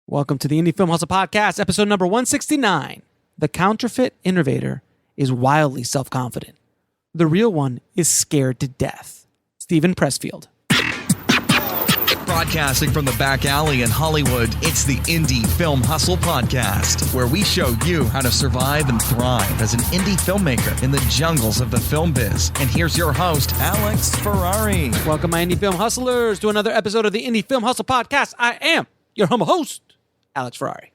Welcome to the Indie Film Hustle Podcast, episode number 169. The counterfeit innovator is wildly self-confident. The real one is scared to death. Stephen Pressfield. Broadcasting from the back alley in Hollywood, it's the Indie Film Hustle Podcast, where we show you how to survive and thrive as an indie filmmaker in the jungles of the film biz. And here's your host, Alex Ferrari. Welcome, my Indie Film Hustlers, to another episode of the Indie Film Hustle Podcast. I am your humble host, Alex Ferrari.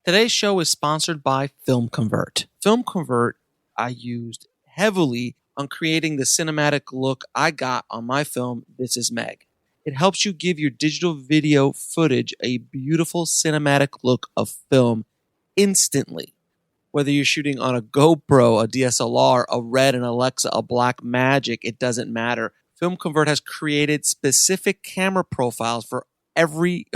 Today's show is sponsored by Film Convert. Film Convert I used heavily on creating the cinematic look I got on my film, This Is Meg. It helps you give your digital video footage a beautiful cinematic look of film instantly. Whether you're shooting on a GoPro, a DSLR, a Red, an Alexa, a Black Magic, it doesn't matter. Film Convert has created specific camera profiles for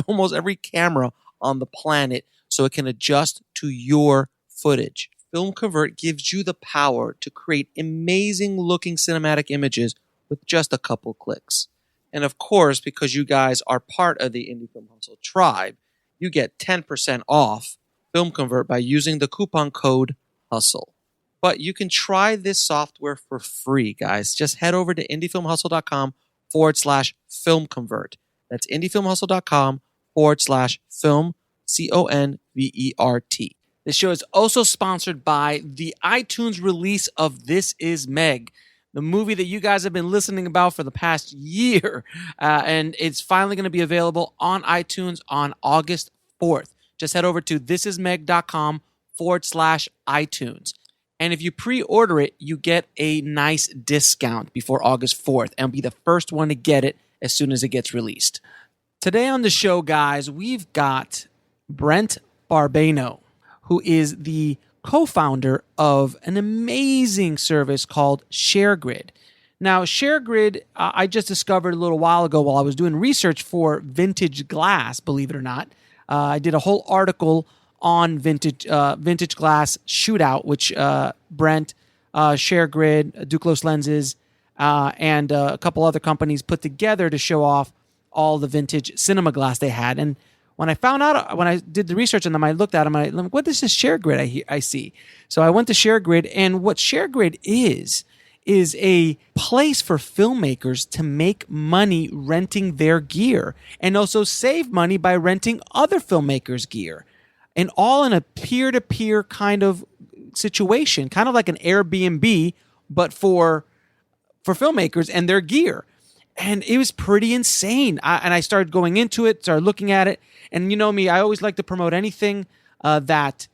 almost every camera on the planet so it can adjust to your footage. Film Convert gives you the power to create amazing looking cinematic images with just a couple clicks. And of course, because you guys are part of the Indie Film Hustle tribe, you get 10% off Film Convert by using the coupon code HUSTLE. But you can try this software for free, guys. Just head over to indiefilmhustle.com/film convert. That's indiefilmhustle.com/film, CONVERT. This show is also sponsored by the iTunes release of This Is Meg, the movie that you guys have been listening about for the past year. And it's finally going to be available on iTunes on August 4th. Just head over to thisismeg.com/iTunes. And if you pre-order it, you get a nice discount before August 4th and be the first one to get it as soon as it gets released. Today on the show, guys, we've got Brent Barbano, who is the co-founder of an amazing service called ShareGrid. Now, ShareGrid, I just discovered a little while ago while I was doing research for vintage glass, believe it or not. I did a whole article on vintage glass shootout, which Brent, ShareGrid, Duclos Lenses, and a couple other companies put together to show off all the vintage cinema glass they had. And when I found out, when I did the research on them, I looked at them and I'm like, what is this ShareGrid I see? So I went to ShareGrid, and what ShareGrid is a place for filmmakers to make money renting their gear and also save money by renting other filmmakers' gear. And all in a peer-to-peer kind of situation, kind of like an Airbnb, but for filmmakers and their gear. And it was pretty insane. I started going into it, started looking at it. And you know me, I always like to promote anything that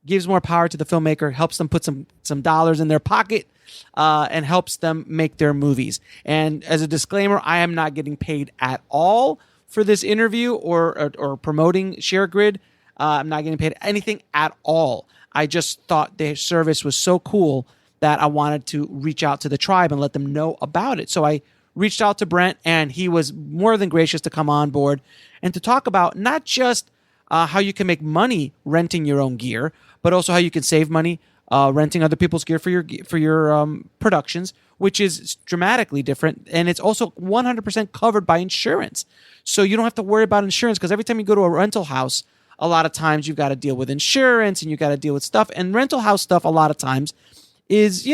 gives more power to the filmmaker, helps them put some dollars in their pocket, and helps them make their movies. And as a disclaimer, I am not getting paid at all for this interview or promoting ShareGrid. I'm not getting paid anything at all. I just thought their service was so cool that I wanted to reach out to the tribe and let them know about it. So I reached out to Brent, and he was more than gracious to come on board and to talk about not just how you can make money renting your own gear, but also how you can save money renting other people's gear for your productions, which is dramatically different. And it's also 100% covered by insurance. So you don't have to worry about insurance, because every time you go to a rental house, a lot of times you've got to deal with insurance and you got to deal with stuff. And rental house stuff a lot of times is,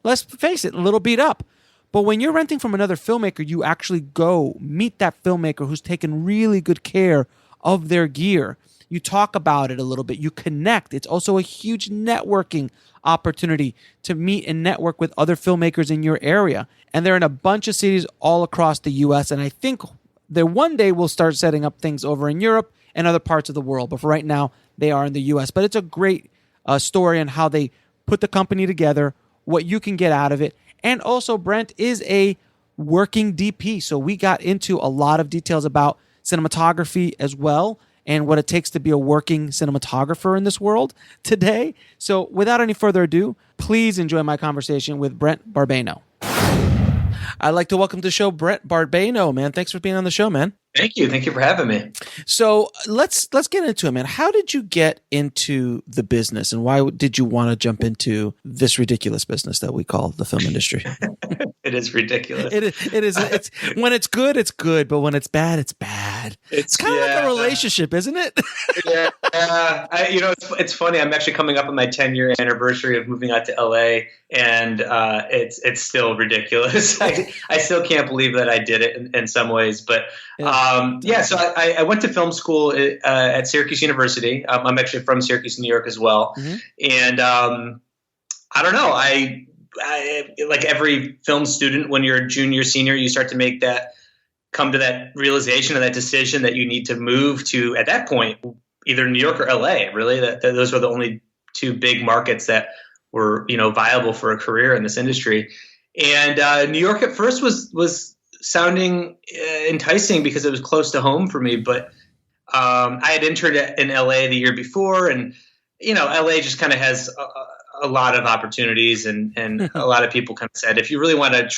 let's face it, a little beat up. But when you're renting from another filmmaker, you actually go meet that filmmaker who's taken really good care of their gear. You talk about it a little bit. You connect. It's also a huge networking opportunity to meet and network with other filmmakers in your area. And they're in a bunch of cities all across the U.S. And I think that one day we'll start setting up things over in Europe and other parts of the world. But for right now, they are in the U.S. But it's a great story on how they put the company together, what you can get out of it. And also, Brent is a working DP. So we got into a lot of details about cinematography as well and what it takes to be a working cinematographer in this world today. So without any further ado, please enjoy my conversation with Brent Barbano. I'd like to welcome to the show Brent Barbano, man. Thanks for being on the show, man. Thank you. Thank you for having me. So let's get into it, man. How did you get into the business, and why did you want to jump into this ridiculous business that we call the film industry? It is ridiculous. It is. It's when it's good, it's good, but when it's bad, it's bad. It's kind of like a relationship, isn't it? Yeah. It's funny. I'm actually coming up on my 10-year anniversary of moving out to LA, and it's still ridiculous. I still can't believe that I did it in some ways, but so I went to film school at Syracuse University. I'm actually from Syracuse, New York as well. Mm-hmm. And I don't know. I like every film student, when you're a junior, senior, you start to come to that realization and that decision that you need to move to, at that point, either New York or LA. Really, that those were the only two big markets that were, viable for a career in this industry. And New York at first was sounding enticing because it was close to home for me. But I had interned in LA the year before, and LA just kind of has a lot of opportunities, and a lot of people kind of said, if you really want to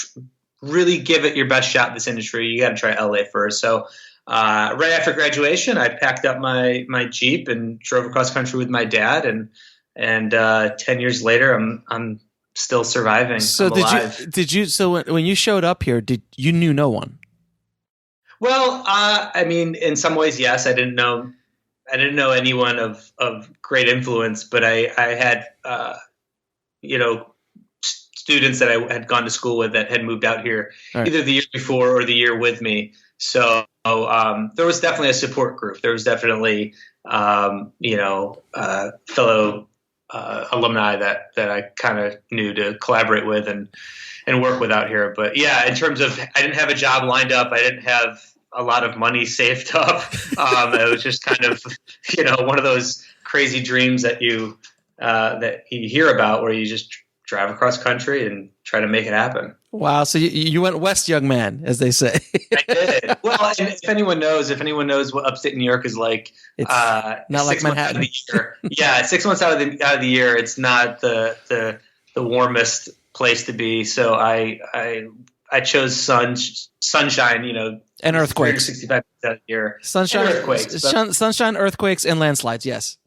really give it your best shot in this industry, you got to try LA first. So right after graduation, I packed up my Jeep and drove across country with my dad, and 10 years later, I'm still surviving. So So when you showed up here, you knew no one? Well, in some ways, yes. I didn't know anyone of great influence, but I had students that I had gone to school with that had moved out here either the year before or the year with me. So there was definitely a support group. There was definitely fellow alumni that I kind of knew to collaborate with and work with out here. But yeah, in terms of, I didn't have a job lined up. I didn't have a lot of money saved up. It was just kind of, one of those crazy dreams that you hear about, where you just drive across country and try to make it happen. Wow. So you went west, young man, as they say. I did. Well, and if anyone knows what upstate New York is like, it's not like Manhattan. 6 months out of the year, it's not the warmest place to be. So I chose sunshine, and earthquakes. 365 days out of the year. Sunshine, earthquakes, and landslides. Yes.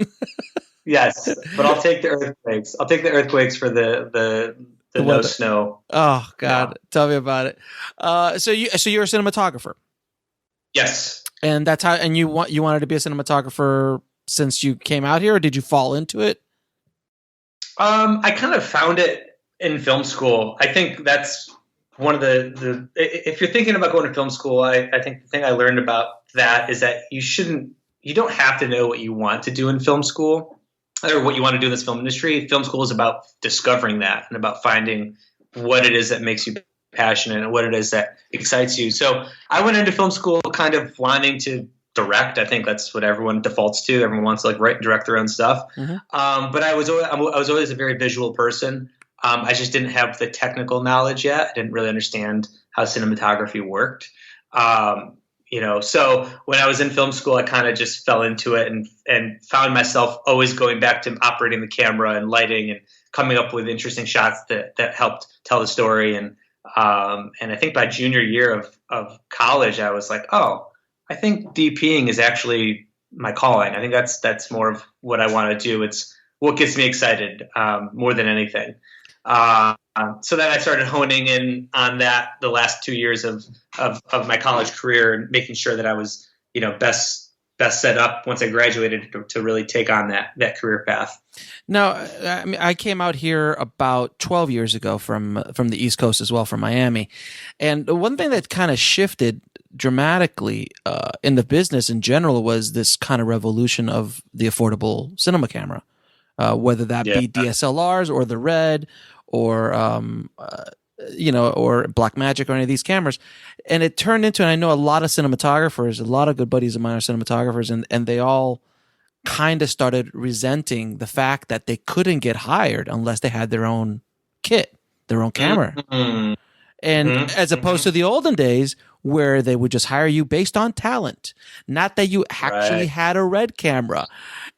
Yes, but I'll take the earthquakes. I'll take the earthquakes for the no snow. Oh God, Tell me about it. So you're a cinematographer. Yes, and that's how. And you wanted to be a cinematographer since you came out here, or did you fall into it? I kind of found it in film school. I think that's one of the. If you're thinking about going to film school, I think the thing I learned about that is that you don't have to know what you want to do in film school, or what you want to do in this film industry. Film school is about discovering that and about finding what it is that makes you passionate and what it is that excites you. So I went into film school kind of wanting to direct. I think that's what everyone defaults to. Everyone wants to write and direct their own stuff. Mm-hmm. But I was always a very visual person. I just didn't have the technical knowledge yet. I didn't really understand how cinematography worked. So when I was in film school, I kind of just fell into it and found myself always going back to operating the camera and lighting and coming up with interesting shots that helped tell the story. And I think by junior year of college, I was like, oh, I think DPing is actually my calling. I think that's more of what I want to do. It's what gets me excited more than anything. So then I started honing in on that the last 2 years of my college career, and making sure that I was, best set up once I graduated to really take on that career path. Now, I came out here about 12 years ago from the East Coast as well, from Miami. And one thing that kind of shifted dramatically in the business in general was this kind of revolution of the affordable cinema camera, whether that be DSLRs or the Red, or or Blackmagic, or any of these cameras. And it turned into, and I know a lot of cinematographers, a lot of good buddies of mine are cinematographers, and they all kind of started resenting the fact that they couldn't get hired unless they had their own kit, their own camera. Mm-hmm. And as opposed to the olden days where they would just hire you based on talent, not that you actually had a Red camera.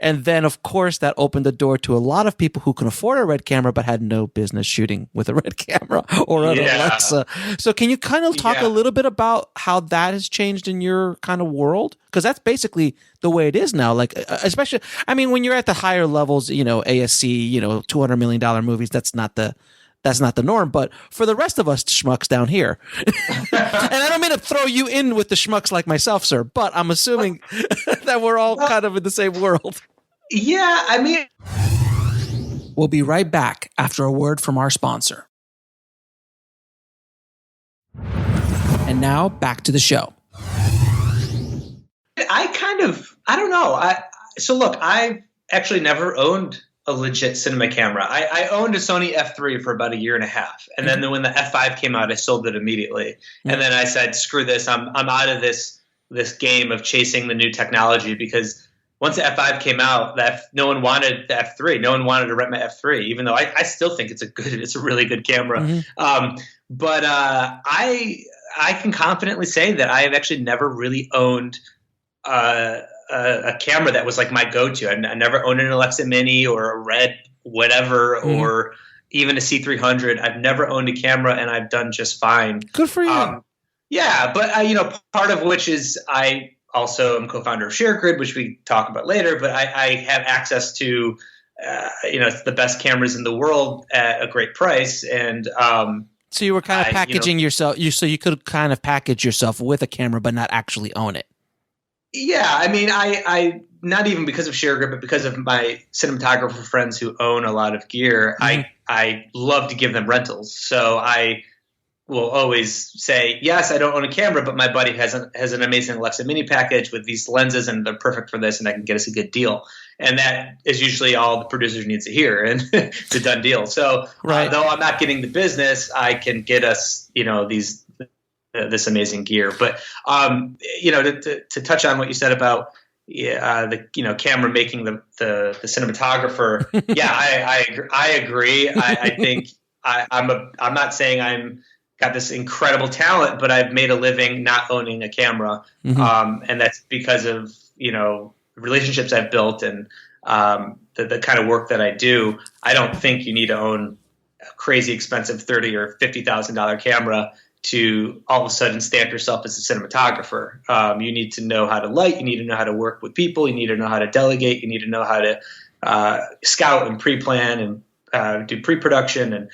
And then, of course, that opened the door to a lot of people who can afford a Red camera but had no business shooting with a Red camera or an Alexa. So can you kind of talk a little bit about how that has changed in your kind of world? Because that's basically the way it is now. Like, especially, I mean, when you're at the higher levels, ASC, $200 million movies, that's not the norm. But for the rest of us schmucks down here, and I don't mean to throw you in with the schmucks like myself, sir, but I'm assuming that we're all kind of in the same world. Yeah, I mean, we'll be right back after a word from our sponsor. And now back to the show. I don't know. So look, I've actually never owned a legit cinema camera. I owned a Sony F3 for about a year and a half. And then when the F5 came out, I sold it immediately. And then I said, screw this. I'm out of this game of chasing the new technology, because once the F5 came out, no one wanted the F3. No one wanted to rent my F3, even though I still think it's a really good camera. But I can confidently say that I have actually never really owned a camera that was like my go-to. I never owned an Alexa Mini or a Red whatever or even a C300. I've never owned a camera, and I've done just fine. Good for you. Yeah, but part of which is I also am co-founder of ShareGrid, which we talk about later. But I have access to the best cameras in the world at a great price, and so you were kind of packaging yourself. So you could kind of package yourself with a camera, but not actually own it. Yeah, I mean, I not even because of ShareGrid, but because of my cinematographer friends who own a lot of gear, I love to give them rentals. So I will always say, yes, I don't own a camera, but my buddy has an amazing Alexa Mini package with these lenses, and they're perfect for this, and I can get us a good deal. And that is usually all the producer needs to hear, and it's a done deal. So though I'm not getting the business, I can get us, this amazing gear. But to touch on what you said about the camera making the cinematographer, I agree. I think I'm not saying I'm got this incredible talent, but I've made a living not owning a camera, and that's because of relationships I've built and the kind of work that I do. I don't think you need to own a crazy expensive $30,000 or $50,000 camera to all of a sudden stamp yourself as a cinematographer. You need to know how to light. You need to know how to work with people. You need to know how to delegate. You need to know how to scout and pre-plan and do pre-production and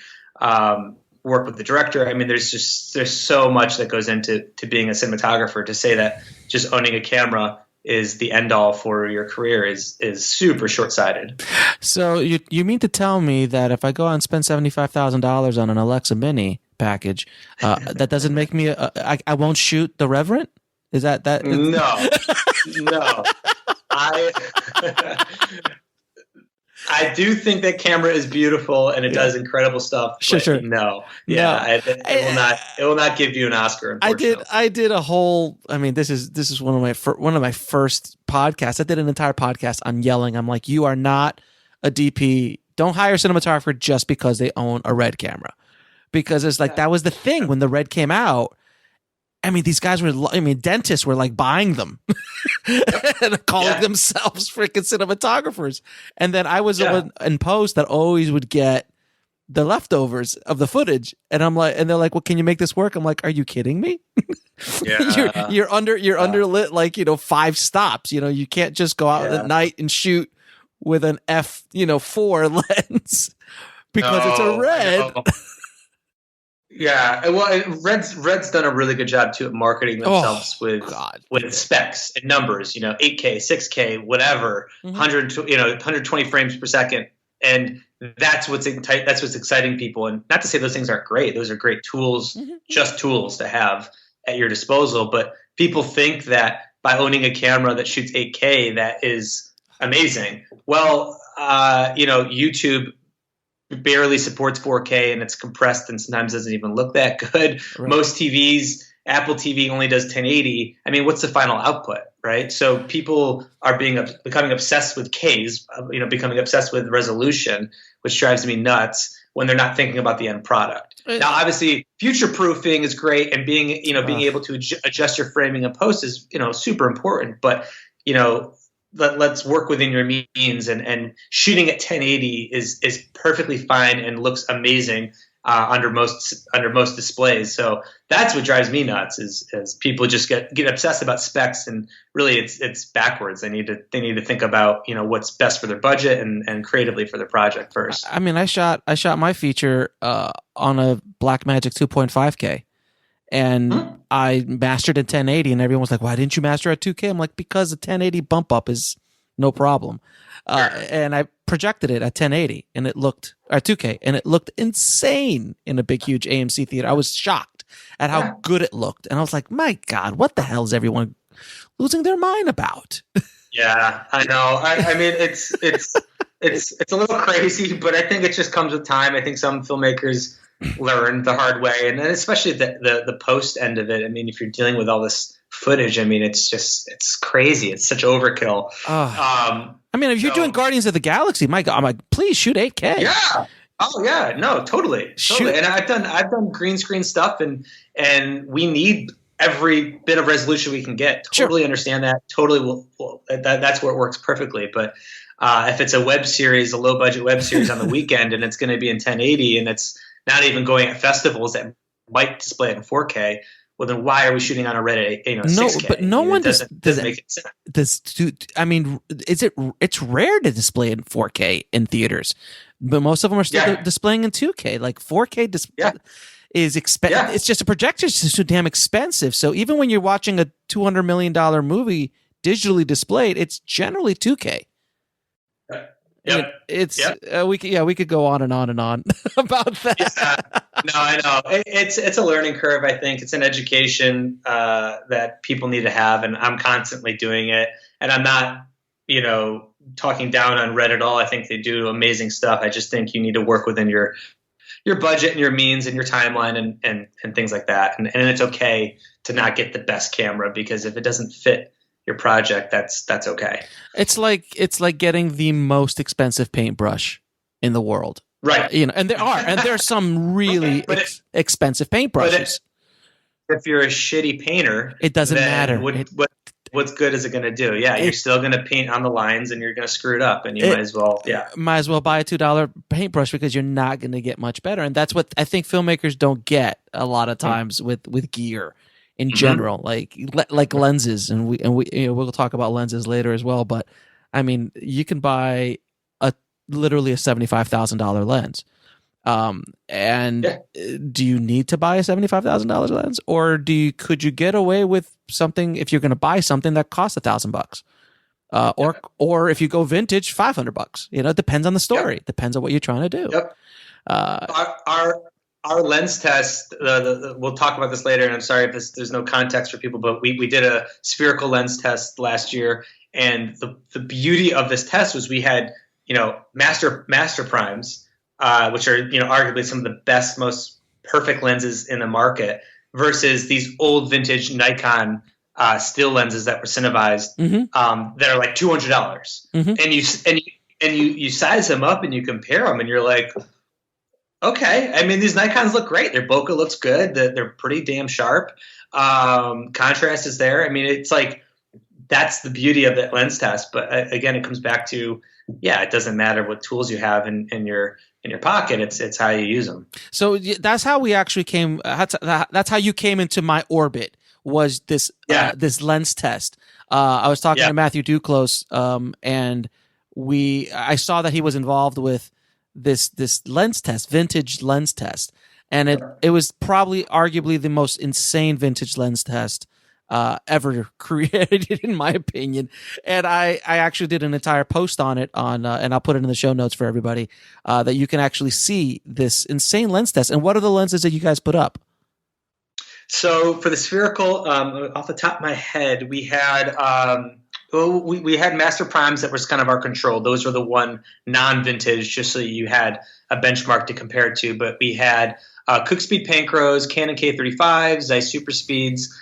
work with the director. I mean, there's so much that goes into being a cinematographer. To say that just owning a camera is the end all for your career is super short-sighted. So you mean to tell me that if I go out and spend $75,000 on an Alexa Mini package, that doesn't make me I won't shoot The Reverend? Is that? No. I do think that camera is beautiful and it does incredible stuff. Sure. No. Yeah. It will not give you an Oscar. Unfortunately. I did a whole. I mean, this is one of my first podcasts. I did an entire podcast on yelling. I'm like, you are not a DP. Don't hire a cinematographer just because they own a Red camera, because it's like that was the thing when the Red came out. I mean, these guys dentists were like buying them and calling themselves freaking cinematographers. And then I was the one in post that always would get the leftovers of the footage. And I'm like, and they're like, well, can you make this work? I'm like, are you kidding me? You're underlit like, 5 stops. You can't just go out at night and shoot with an f4 lens because it's a Red. Yeah, well, Red's done a really good job too at marketing themselves with specs and numbers. 8K, 6K, whatever, 120 frames per second, and that's what's exciting people. And not to say those things aren't great; those are great tools, just tools to have at your disposal. But people think that by owning a camera that shoots 8K, that is amazing. Well, YouTube barely supports 4K and it's compressed and sometimes doesn't even look that good. Right. Most TVs, Apple TV only does 1080. I mean, what's the final output, right? So people are becoming obsessed with Ks, becoming obsessed with resolution, which drives me nuts when they're not thinking about the end product. Right. Now, obviously, future proofing is great, and being able to adjust your framing and post is super important. But let's work within your means, and shooting at 1080 is perfectly fine and looks amazing under most displays. So that's what drives me nuts is people just get obsessed about specs, and really it's backwards. They need to think about what's best for their budget and creatively for their project first. I mean, I shot my feature on a Blackmagic 2.5K, and I mastered at 1080, and everyone was like, "Why didn't you master at 2K?" I'm like, "Because the 1080 bump up is no problem." And I projected it at 1080, and it looked at 2K, and it looked insane in a big, huge AMC theater. I was shocked at how good it looked, and I was like, "My God, what the hell is everyone losing their mind about?" Yeah, I know. I mean, it's a little crazy, but I think it just comes with time. I think some filmmakers learn the hard way, and then especially the post end of it. I mean, if you're dealing with all this footage, I mean, it's crazy. It's such overkill. I mean, if you're doing Guardians of the Galaxy, my God, I'm like, please shoot 8K. Yeah. Oh yeah. No, totally. And I've done green screen stuff, and we need every bit of resolution we can get. Totally understand that. Totally that's where it works perfectly. But if it's a web series, a low budget web series on the weekend, and it's going to be in 1080, and it's not even going at festivals that might display it in 4K, well, then why are we shooting on a Red 6K? But no one doesn't make sense. I mean, it's rare to display in 4K in theaters, but most of them are still displaying in 2K. Like 4K is expensive. It's just a projector is so damn expensive. So even when you're watching a $200 million movie digitally displayed, it's generally 2K. We could go on and on and on about that. Yeah. No, I know. It's a learning curve. I think it's an education that people need to have, and I'm constantly doing it. And I'm not, talking down on Red at all. I think they do amazing stuff. I just think you need to work within your budget and your means and your timeline and things like that. And it's okay to not get the best camera, because if it doesn't fit your project, that's okay. It's like getting the most expensive paintbrush in the world, right? And there's some really expensive paintbrushes. If you're a shitty painter, it doesn't matter. What's good is it going to do? Yeah, you're still going to paint on the lines, and you're going to screw it up, and you might as well buy a $2 paintbrush, because you're not going to get much better. And that's what I think filmmakers don't get a lot of times with gear in general, like lenses, and we'll talk about lenses later as well. But I mean, you can buy literally a $75,000 lens, do you need to buy a $75,000 lens, or could you get away with something if you're going to buy something that costs $1,000? Or if you go vintage, $500. It depends on the story. Depends on what you're trying to do. Our lens test, we'll talk about this later, and I'm sorry if there's no context for people, but we did a spherical lens test last year, and the beauty of this test was we had master primes, which are arguably some of the best, most perfect lenses in the market, versus these old vintage Nikon still lenses that were cinevised, that are like $200, and you size them up and you compare them, and you're like, okay. I mean, these Nikons look great. Their bokeh looks good. They're pretty damn sharp. Contrast is there. I mean, it's like, that's the beauty of that lens test. But again, it comes back to, it doesn't matter what tools you have in your pocket. It's how you use them. So that's how we actually came. That's how you came into my orbit, was this this lens test. I was talking to Matthew Duclos, and I saw that he was involved with this lens test, vintage lens test, and it was probably arguably the most insane vintage lens test ever created, in my opinion. And I actually did an entire post on it and I'll put it in the show notes for everybody, that you can actually see this insane lens test. And what are the lenses that you guys put up? So for the spherical, off the top of my head, we had we had master primes that was kind of our control. Those were the one non-vintage, just so you had a benchmark to compare it to. But we had Cookspeed Panchros, Canon K35s, Zeiss Super Speeds,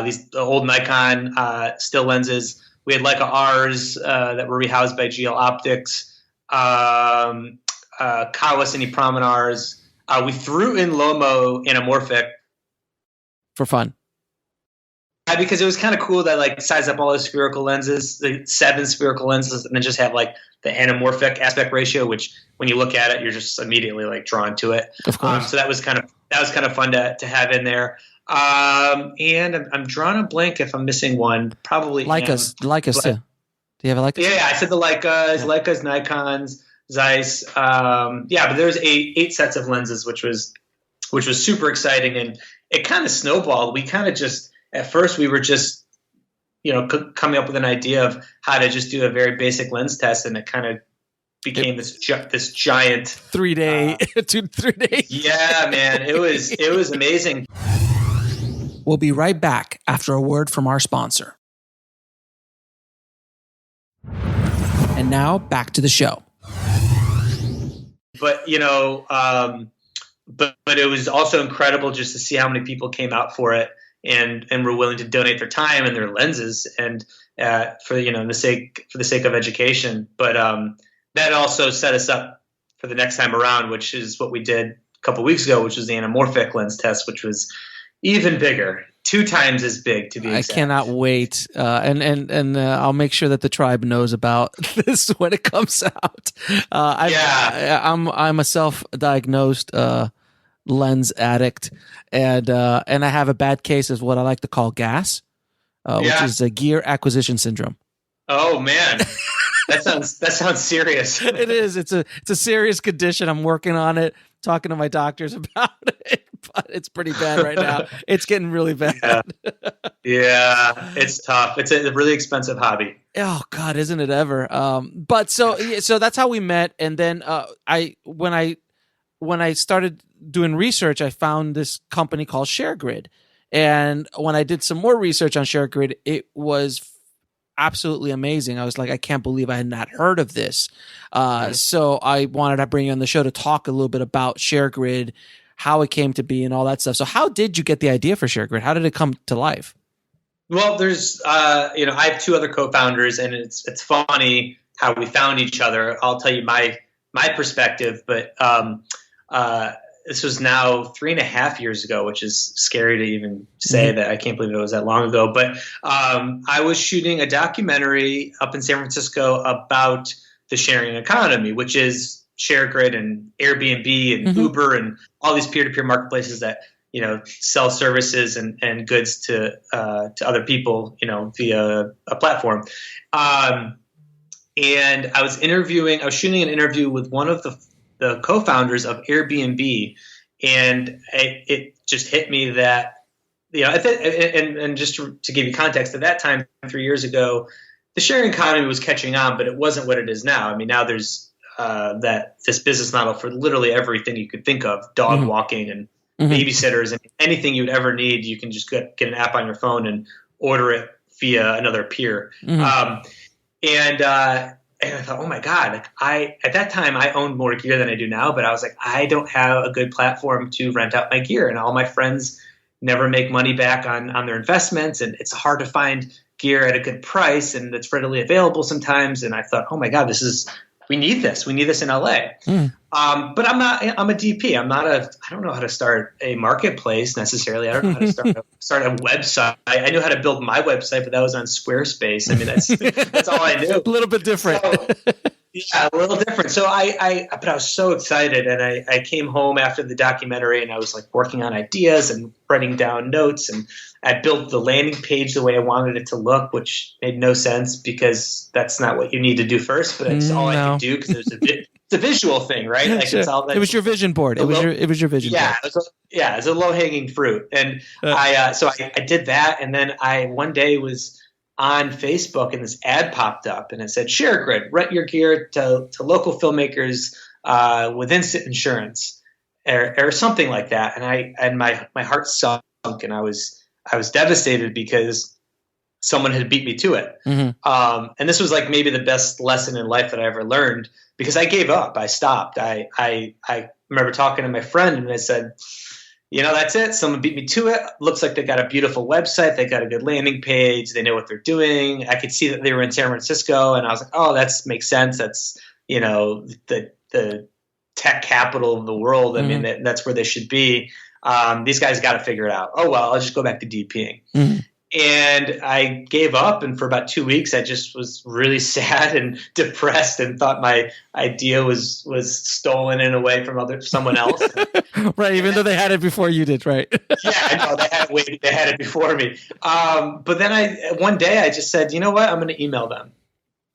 these old Nikon still lenses. We had Leica Rs that were rehoused by GL Optics, Kawasaki Promenars. We threw in Lomo anamorphic for fun. because it was kind of cool that like size up all the spherical lenses, the 7 spherical lenses, and then just have like the anamorphic aspect ratio, which when you look at it, you're just immediately like drawn to it. Of course. So that was kind of fun to have in there. And I'm drawing a blank if I'm missing one. Probably Leicas too. Do you have a Leica? Yeah, I said the Leicas, Nikons, Zeiss. But there's eight sets of lenses, which was super exciting, and it kind of snowballed. We kind of just at first we were just coming up with an idea of how to just do a very basic lens test, and it kind of became this giant 3 day 3 days. Yeah, man, it was amazing. We'll be right back after a word from our sponsor. And now back to the show. But but it was also incredible just to see how many people came out for it and were willing to donate their time and their lenses and for the sake of education. But that also set us up for the next time around, which is what we did a couple weeks ago, which was the anamorphic lens test, which was even bigger, 2 times as big to be exact. I cannot wait, and I'll make sure that the tribe knows about this when it comes out. I'm a self-diagnosed lens addict, and I have a bad case of what I like to call GAS, which is a gear acquisition syndrome. Oh man. That sounds serious. It is. It's a serious condition. I'm working on it, talking to my doctors about it, but it's pretty bad right now. It's getting really bad. Yeah, it's tough. It's a really expensive hobby. Oh God, isn't it ever? But so that's how we met, and then when I started doing research, I found this company called ShareGrid, and when I did some more research on ShareGrid, it was absolutely amazing. I was like, I can't believe I had not heard of this. So I wanted to bring you on the show to talk a little bit about ShareGrid, how it came to be, and all that stuff. So how did you get the idea for ShareGrid? How did it come to life? Well, there's I have 2 other co-founders, and it's funny how we found each other. I'll tell you my perspective, but this was now 3.5 years ago, which is scary to even say that. I can't believe it was that long ago. But I was shooting a documentary up in San Francisco about the sharing economy, which is ShareGrid and Airbnb and Uber and all these peer-to-peer marketplaces that sell services and goods to other people via a platform. And I was shooting an interview with one of the co-founders of Airbnb, and it just hit me that, and just to give you context, at that time, 3 years ago, the sharing economy was catching on, but it wasn't what it is now. I mean, now there's this business model for literally everything you could think of, dog walking and babysitters and anything you'd ever need. You can just get an app on your phone and order it via another peer. And I thought, oh my God, at that time I owned more gear than I do now, but I was like, I don't have a good platform to rent out my gear. And all my friends never make money back on their investments. And it's hard to find gear at a good price, and it's readily available sometimes. And I thought, oh my God, we need this. We need this in LA. But I'm a DP. I don't know how to start a marketplace necessarily. I don't know how to start a website. I knew how to build my website, but that was on Squarespace. I mean, that's all I knew. A little bit different. Yeah, a little different. So but I was so excited, and I came home after the documentary, and I was like working on ideas and writing down notes, and I built the landing page the way I wanted it to look, which made no sense because that's not what you need to do first, but it's all I could do because it's a visual thing, right? Like sure. It was your vision board. It was your vision board. It was a low hanging fruit, and so I did that, and then I one day was on Facebook, and this ad popped up, and it said, ShareGrid, rent your gear to local filmmakers with instant insurance, or something like that. And my heart sunk, and I was devastated because someone had beat me to it. And this was like maybe the best lesson in life that I ever learned, because I gave up. I stopped. I remember talking to my friend, and I said, that's it. Someone beat me to it. Looks like they got a beautiful website. They got a good landing page. They know what they're doing. I could see that they were in San Francisco, and I was like, oh, that makes sense. That's, the tech capital of the world. I mean, that's where they should be. These guys got to figure it out. Oh, well, I'll just go back to DPing. And I gave up, and for about 2 weeks, I just was really sad and depressed, and thought my idea was stolen in a way from someone else. Right, even though they had it before you did, right? Yeah, I know they had it before me. But then one day I just said, you know what, I'm going to email them,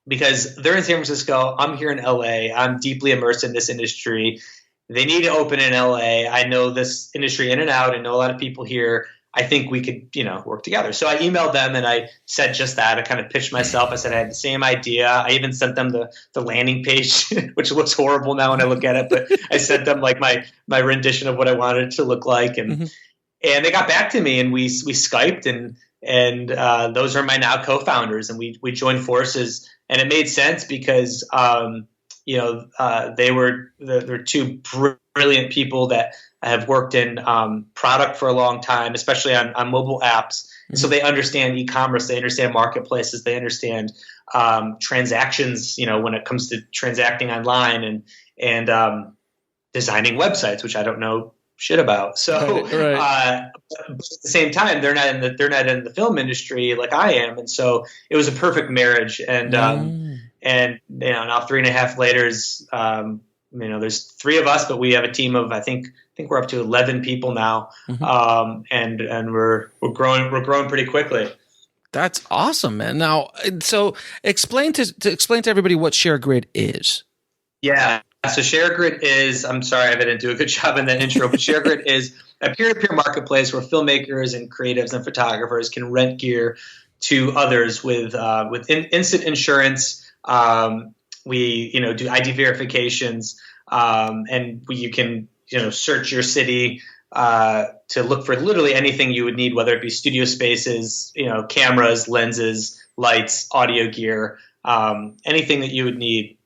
because they're in San Francisco. I'm here in LA. I'm deeply immersed in this industry. They need to open in LA. I know this industry in and out. I know a lot of people here. I think we could, work together. So I emailed them and I said just that. I kind of pitched myself. I said I had the same idea. I even sent them the landing page, which looks horrible now when I look at it. But I sent them like my rendition of what I wanted it to look like, and they got back to me, and we Skyped, and those are my now co-founders, and we joined forces, and it made sense because they're two brilliant people that have worked in product for a long time, especially on mobile apps. Mm-hmm. So they understand e-commerce, they understand marketplaces, they understand transactions, when it comes to transacting online and designing websites, which I don't know shit about. So, right. But at the same time, they're not in the film industry like I am, and so it was a perfect marriage. And now 3.5 later, there's 3 of us, but we have a team of I think we're up to 11 people now, and we're growing pretty quickly. That's awesome, man. Now, so explain to everybody what ShareGrid is. Yeah. So ShareGrid is, I'm sorry I didn't do a good job in that intro, but ShareGrid is a peer-to-peer marketplace where filmmakers and creatives and photographers can rent gear to others with instant insurance. We do ID verifications, and you can search your city to look for literally anything you would need, whether it be studio spaces, cameras, lenses, lights, audio gear, anything that you would need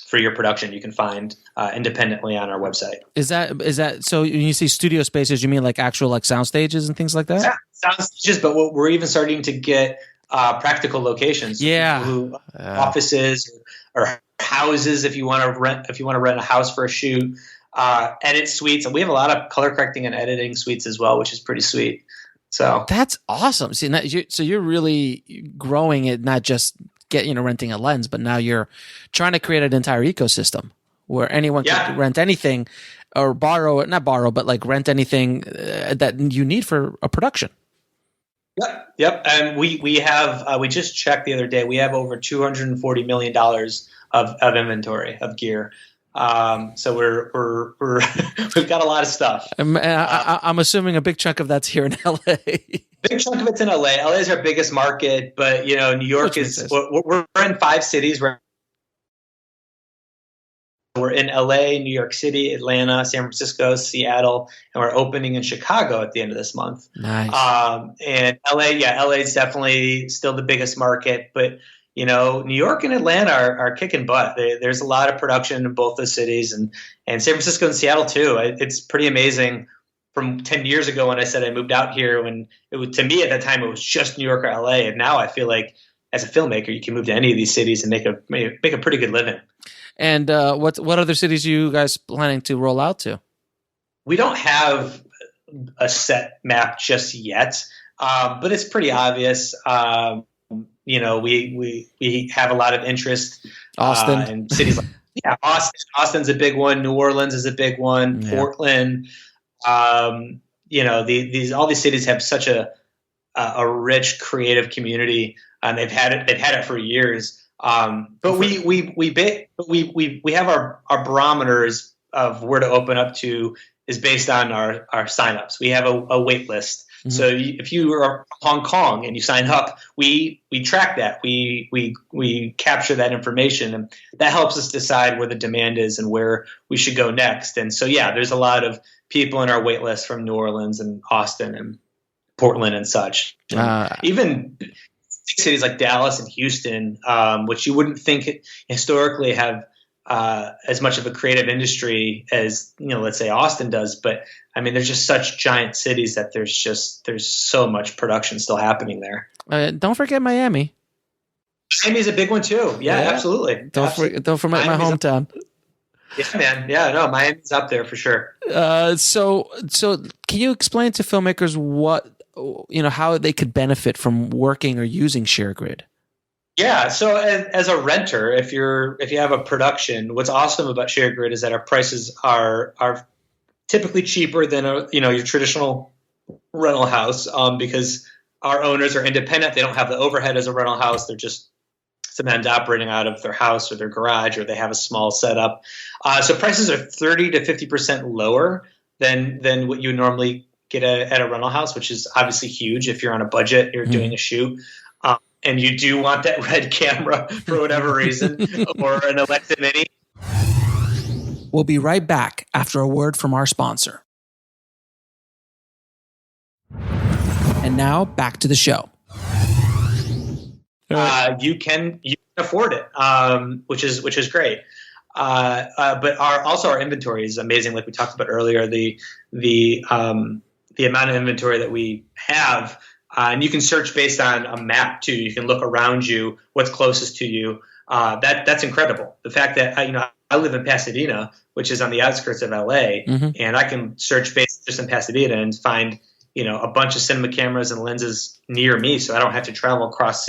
for your production, you can find independently on our website. Is that so? When you say studio spaces, you mean like actual sound stages and things like that? Yeah, sound stages, but we're even starting to get practical locations. Yeah, offices or houses if you want to rent a house for a shoot. Edit suites, and we have a lot of color correcting and editing suites as well, which is pretty sweet. So that's awesome. See, so you're really growing it, not just renting a lens, but now you're trying to create an entire ecosystem where anyone can rent anything or rent anything that you need for a production. Yep. And we have we just checked the other day. We have over $240 million of inventory of gear. So we're we've got a lot of stuff. I'm assuming a big chunk of that's here in LA. Big chunk of it's in LA. LA is our biggest market, but New York is. We're in 5 cities. We're in LA, New York City, Atlanta, San Francisco, Seattle, and we're opening in Chicago at the end of this month. Nice. And LA is definitely still the biggest market, but New York and Atlanta are kicking butt. There's a lot of production in both those cities, and San Francisco and Seattle too. It's pretty amazing. From 10 years ago when I said I moved out here, when to me at that time it was just New York or LA, and now I feel like as a filmmaker you can move to any of these cities and make a pretty good living. And what other cities are you guys planning to roll out to? We don't have a set map just yet, but it's pretty obvious. We have a lot of interest. Austin in cities like Austin's a big one. New Orleans is a big one. Yeah. Portland. All these cities have such a rich creative community, and they've had it for years. But we have our barometers of where to open up to is based on our signups. We have a wait list. Mm-hmm. So if you are Hong Kong and you sign up, we track that. We capture that information, and that helps us decide where the demand is and where we should go next. And so, there's a lot of people in our wait list from New Orleans and Austin and Portland and such. Even cities like Dallas and Houston, which you wouldn't think historically have as much of a creative industry as let's say Austin does, but I mean, they're just such giant cities that there's so much production still happening there. Don't forget Miami. Miami's a big one too. Yeah. Absolutely. Don't forget my hometown. Yeah, man. Yeah, no, Miami's up there for sure. So can you explain to filmmakers what how they could benefit from working or using ShareGrid? Yeah. So as a renter, if you have a production, what's awesome about ShareGrid is that our prices are typically cheaper than your traditional rental house, because our owners are independent. They don't have the overhead as a rental house. They're just sometimes operating out of their house or their garage, or they have a small setup. So prices are 30 to 50% lower than what you normally get at a rental house, which is obviously huge if you're on a budget, you're doing a shoot. And you do want that red camera for whatever reason, or an Alexa Mini. We'll be right back after a word from our sponsor. And now back to the show. You can afford it, which is great. But our inventory is amazing. Like we talked about earlier, the amount of inventory that we have. And you can search based on a map too. You can look around you, what's closest to you. That's incredible. The fact that I live in Pasadena, which is on the outskirts of LA, and I can search based just in Pasadena and find a bunch of cinema cameras and lenses near me, so I don't have to travel across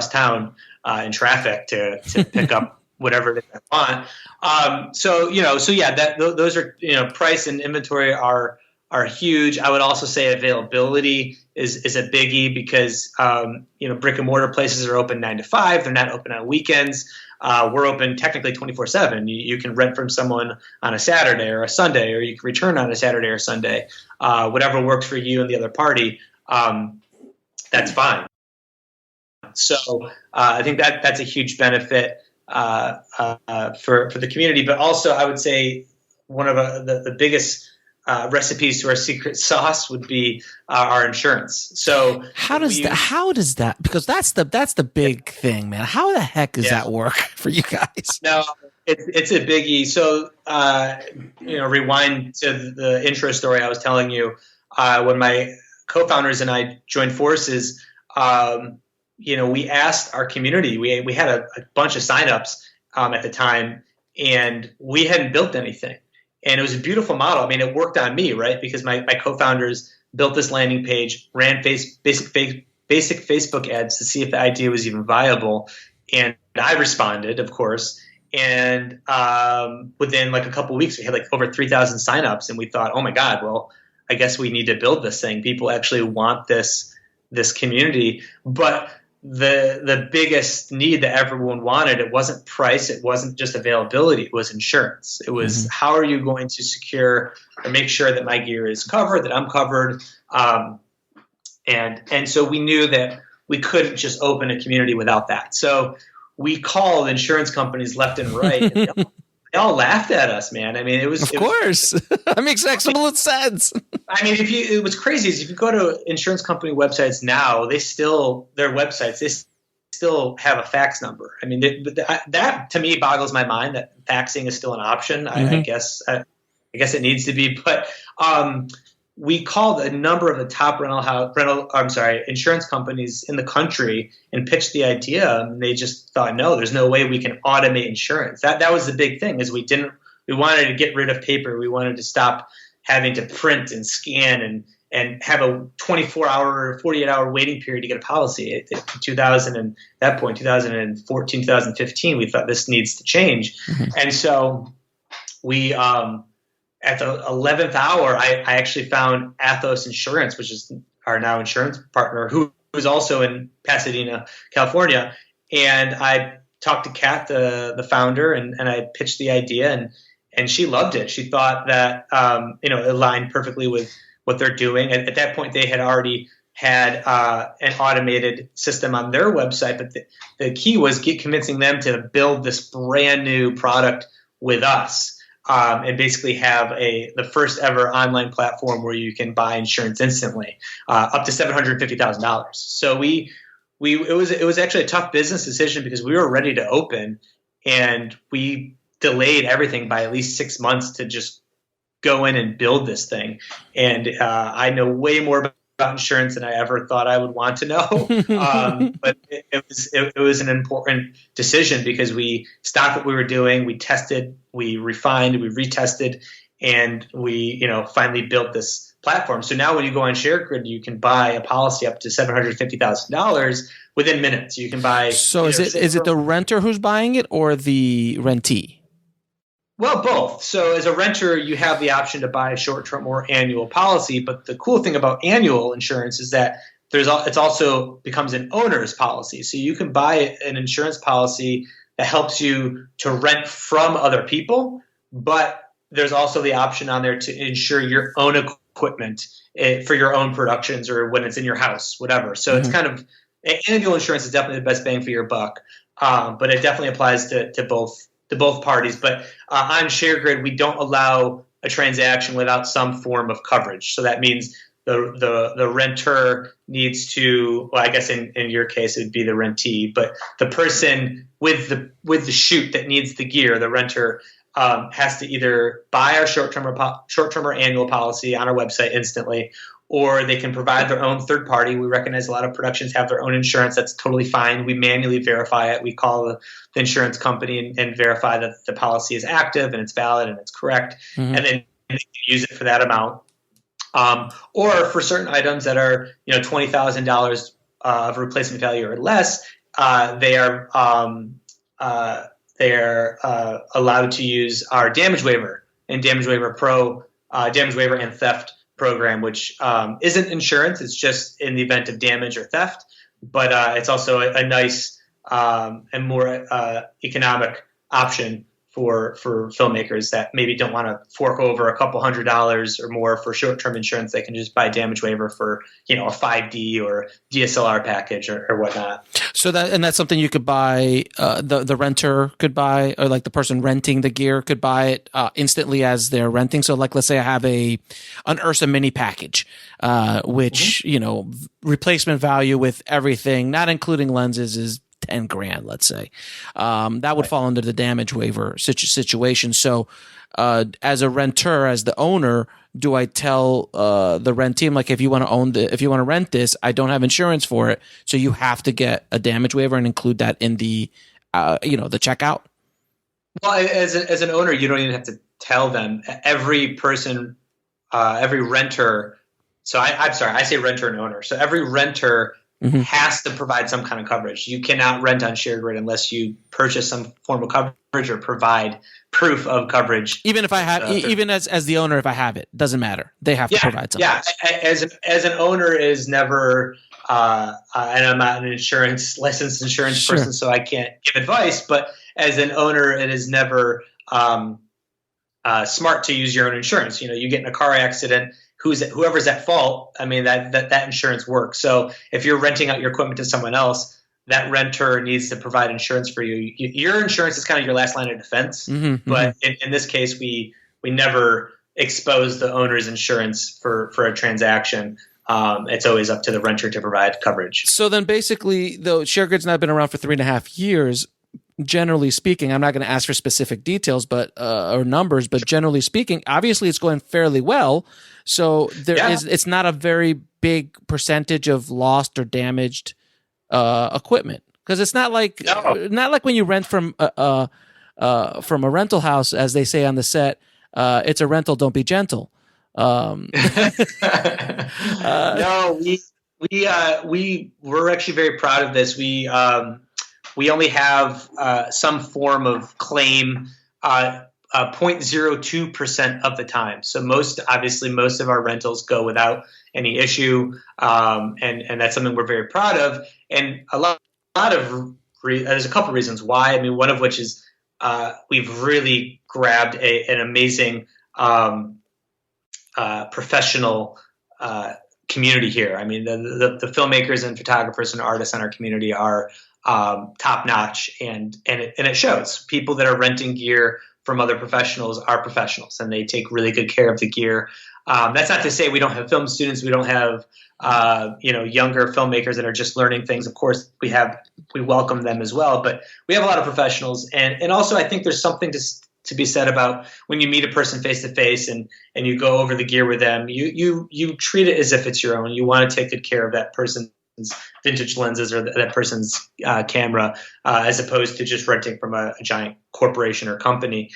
town in traffic to pick up whatever it is I want. Those are price and inventory are huge. I would also say availability is a biggie because brick and mortar places are open 9 to 5. They're not open on weekends. We're open technically 24/7. You can rent from someone on a Saturday or a Sunday, or you can return on a Saturday or Sunday. Whatever works for you and the other party, that's fine. So I think that's a huge benefit for the community. But also, I would say one of the biggest recipes to our secret sauce would be our insurance. So how does that? Because that's the big thing, man. How the heck does that work for you guys? No, it's a biggie. So rewind to the intro story I was telling you. When my co-founders and I joined forces, we asked our community. We had a bunch of signups at the time, and we hadn't built anything. And it was a beautiful model. I mean, it worked on me, right? Because my co-founders built this landing page, ran basic Facebook ads to see if the idea was even viable. And I responded, of course. And within like a couple of weeks, we had like over 3,000 signups. And we thought, oh my God, well, I guess we need to build this thing. People actually want this community. But the biggest need that everyone wanted, it wasn't price, it wasn't just availability, it was insurance. It was how are you going to secure or make sure that my gear is covered, that I'm covered. And so we knew that we couldn't just open a community without that. So we called insurance companies left and right. And they all laughed at us, man. I mean, of course. That makes excellent sense. I mean, it was crazy is if you go to insurance company websites now, they still have a fax number. I mean, that to me boggles my mind that faxing is still an option. I guess it needs to be, but we called a number of the top insurance companies in the country and pitched the idea, and they just thought, no, there's no way we can automate insurance. That was the big thing is we wanted to get rid of paper. We wanted to stop having to print and scan and have a 24-hour, 48-hour waiting period to get a policy. At 2014, 2015, we thought this needs to change. And so we at the 11th hour, I actually found Athos Insurance, which is our now insurance partner, who was also in Pasadena, California. And I talked to Kat, the founder, and I pitched the idea, and she loved it. She thought that it aligned perfectly with what they're doing. At that point, they had already had an automated system on their website, but the key was convincing them to build this brand new product with us. And basically have the first ever online platform where you can buy insurance instantly, up to $750,000. So it was actually a tough business decision because we were ready to open, and we delayed everything by at least 6 months to just go in and build this thing. And I know way more about insurance than I ever thought I would want to know. But it was an important decision because we stopped what we were doing. We tested, we refined, we retested, and we finally built this platform. So now when you go on ShareGrid, you can buy a policy up to $750,000 within minutes. You can buy. So is it the renter who's buying it or the rentee? Well, both. So as a renter, you have the option to buy a short-term or annual policy. But the cool thing about annual insurance is that it also becomes an owner's policy. So you can buy an insurance policy that helps you to rent from other people, but there's also the option on there to insure your own equipment for your own productions or when it's in your house, whatever. So it's kind of annual insurance is definitely the best bang for your buck, but it definitely applies to both parties. But on ShareGrid, we don't allow a transaction without some form of coverage. So that means the renter needs to, well, I guess in your case it would be the rentee, but the person with the shoot that needs the gear, the renter, has to either buy our short-term or annual policy on our website instantly, or they can provide their own third party. We recognize a lot of productions have their own insurance. That's totally fine. We manually verify it. We call the insurance company and verify that the policy is active and it's valid and it's correct, and then they can use it for that amount. Or for certain items that are $20,000 of replacement value or less, they are allowed to use our damage waiver and damage waiver pro, damage waiver and theft program, which isn't insurance. It's just in the event of damage or theft, but it's also a nice and more economic option for filmmakers that maybe don't want to fork over a couple $100 or more for short-term insurance. They can just buy a damage waiver for a 5D or DSLR package or whatnot. So that's something you could buy. The renter could buy, or like the person renting the gear could buy it instantly as they're renting. So like, let's say I have an Ursa Mini package, which replacement value with everything, not including lenses, is $10,000, let's say. That would fall under the damage waiver situation. So, as a renter, as the owner, do I tell the rentee, like, if you want to rent this, I don't have insurance for it, so you have to get a damage waiver and include that in the the checkout? Well, as an owner, you don't even have to tell them. Every person, every renter. So I'm sorry, I say renter and owner. So every renter has to provide some kind of coverage. You cannot rent on ShareGrid unless you purchase some form of coverage or provide proof of coverage. Even if I have, even as the owner, if I have it, doesn't matter. They have to provide something. Yeah, as an owner, it is never. And I'm not an licensed insurance person, so I can't give advice. But as an owner, it is never smart to use your own insurance. You get in a car accident. Whoever's at fault, I mean, that insurance works. So if you're renting out your equipment to someone else, that renter needs to provide insurance for you. Your insurance is kind of your last line of defense. But in this case, we never expose the owner's insurance for a transaction. It's always up to the renter to provide coverage. So then basically, though ShareGrid's not been around for 3.5 years, generally speaking, I'm not going to ask for specific details, but or numbers, but generally speaking, obviously it's going fairly well. So it's not a very big percentage of lost or damaged equipment, because it's not like when you rent from a rental house, as they say on the set. It's a rental. Don't be gentle. No, we're actually very proud of this. We only have some form of claim 0.02% of the time. So most of our rentals go without any issue, and that's something we're very proud of. And a lot of there's a couple reasons why. I mean, one of which is we've really grabbed an amazing professional community here. I mean, the filmmakers and photographers and artists in our community are top notch, and it shows. People that are renting gear from other professionals are professionals, and they take really good care of the gear. That's not to say we don't have film students. We don't have younger filmmakers that are just learning things. Of course, we welcome them as well, but we have a lot of professionals, and also I think there's something to be said about when you meet a person face to face and you go over the gear with them. You treat it as if it's your own. You want to take good care of that person's vintage lenses or that person's camera, as opposed to just renting from a giant corporation or company.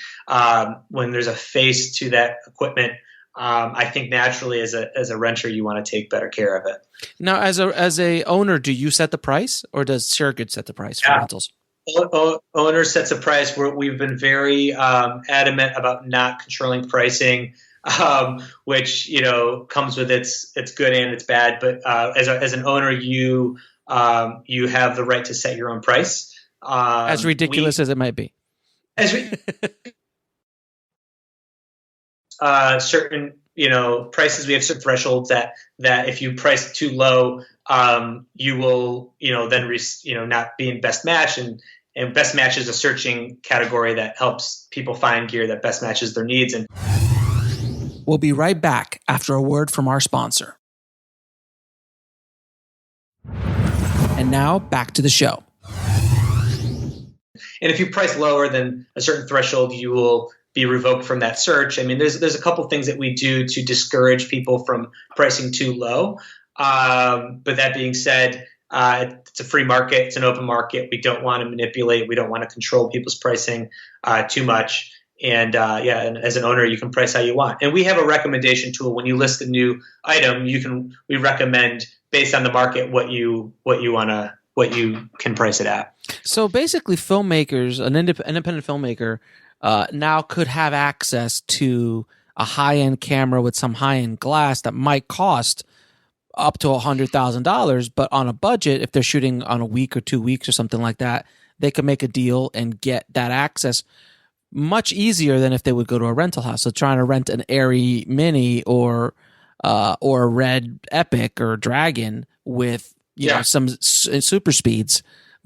When there's a face to that equipment, I think naturally as a renter, you want to take better care of it. Now, as a owner, do you set the price, or does ShareGrid set the price for rentals? Owner sets a price. We've been very adamant about not controlling pricing, which comes with its good and its bad. But as an owner, you have the right to set your own price, as ridiculous as it might be. Certain prices, we have certain thresholds that if you price too low, you will then not be in best match, and best match is a searching category that helps people find gear that best matches their needs. And we'll be right back after a word from our sponsor. And now back to the show. And if you price lower than a certain threshold, you will be revoked from that search. I mean, there's a couple things that we do to discourage people from pricing too low. But that being said, it's a free market. It's an open market. We don't want to manipulate. We don't want to control people's pricing too much. And and as an owner, you can price how you want. And we have a recommendation tool. When you list a new item, we recommend based on the market what you can price it at. So basically, filmmakers, an independent filmmaker, now could have access to a high-end camera with some high-end glass that might cost up to $100,000, but on a budget, if they're shooting on a week or 2 weeks or something like that, they could make a deal and get that access much easier than if they would go to a rental house. So trying to rent an Arri Mini or a Red Epic or Dragon with some super speeds,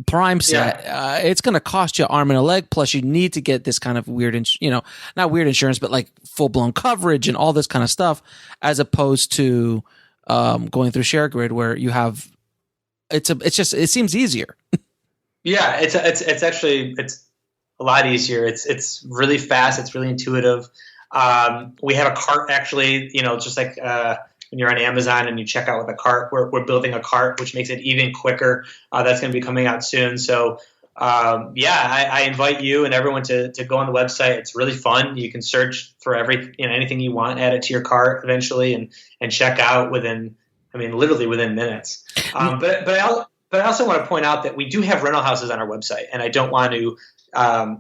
prime set, it's going to cost you an arm and a leg. Plus, you need to get this kind of weird, not weird insurance, but like full blown coverage and all this kind of stuff, as opposed to going through ShareGrid, where you have it seems easier. Yeah, it's actually a lot easier. It's really fast. It's really intuitive. We have a cart actually, just like when you're on Amazon and you check out with a cart, we're building a cart, which makes it even quicker. That's going to be coming out soon. So I invite you and everyone to go on the website. It's really fun. You can search for anything you want, add it to your cart eventually, and check out literally within minutes. But I also want to point out that we do have rental houses on our website, and I don't want to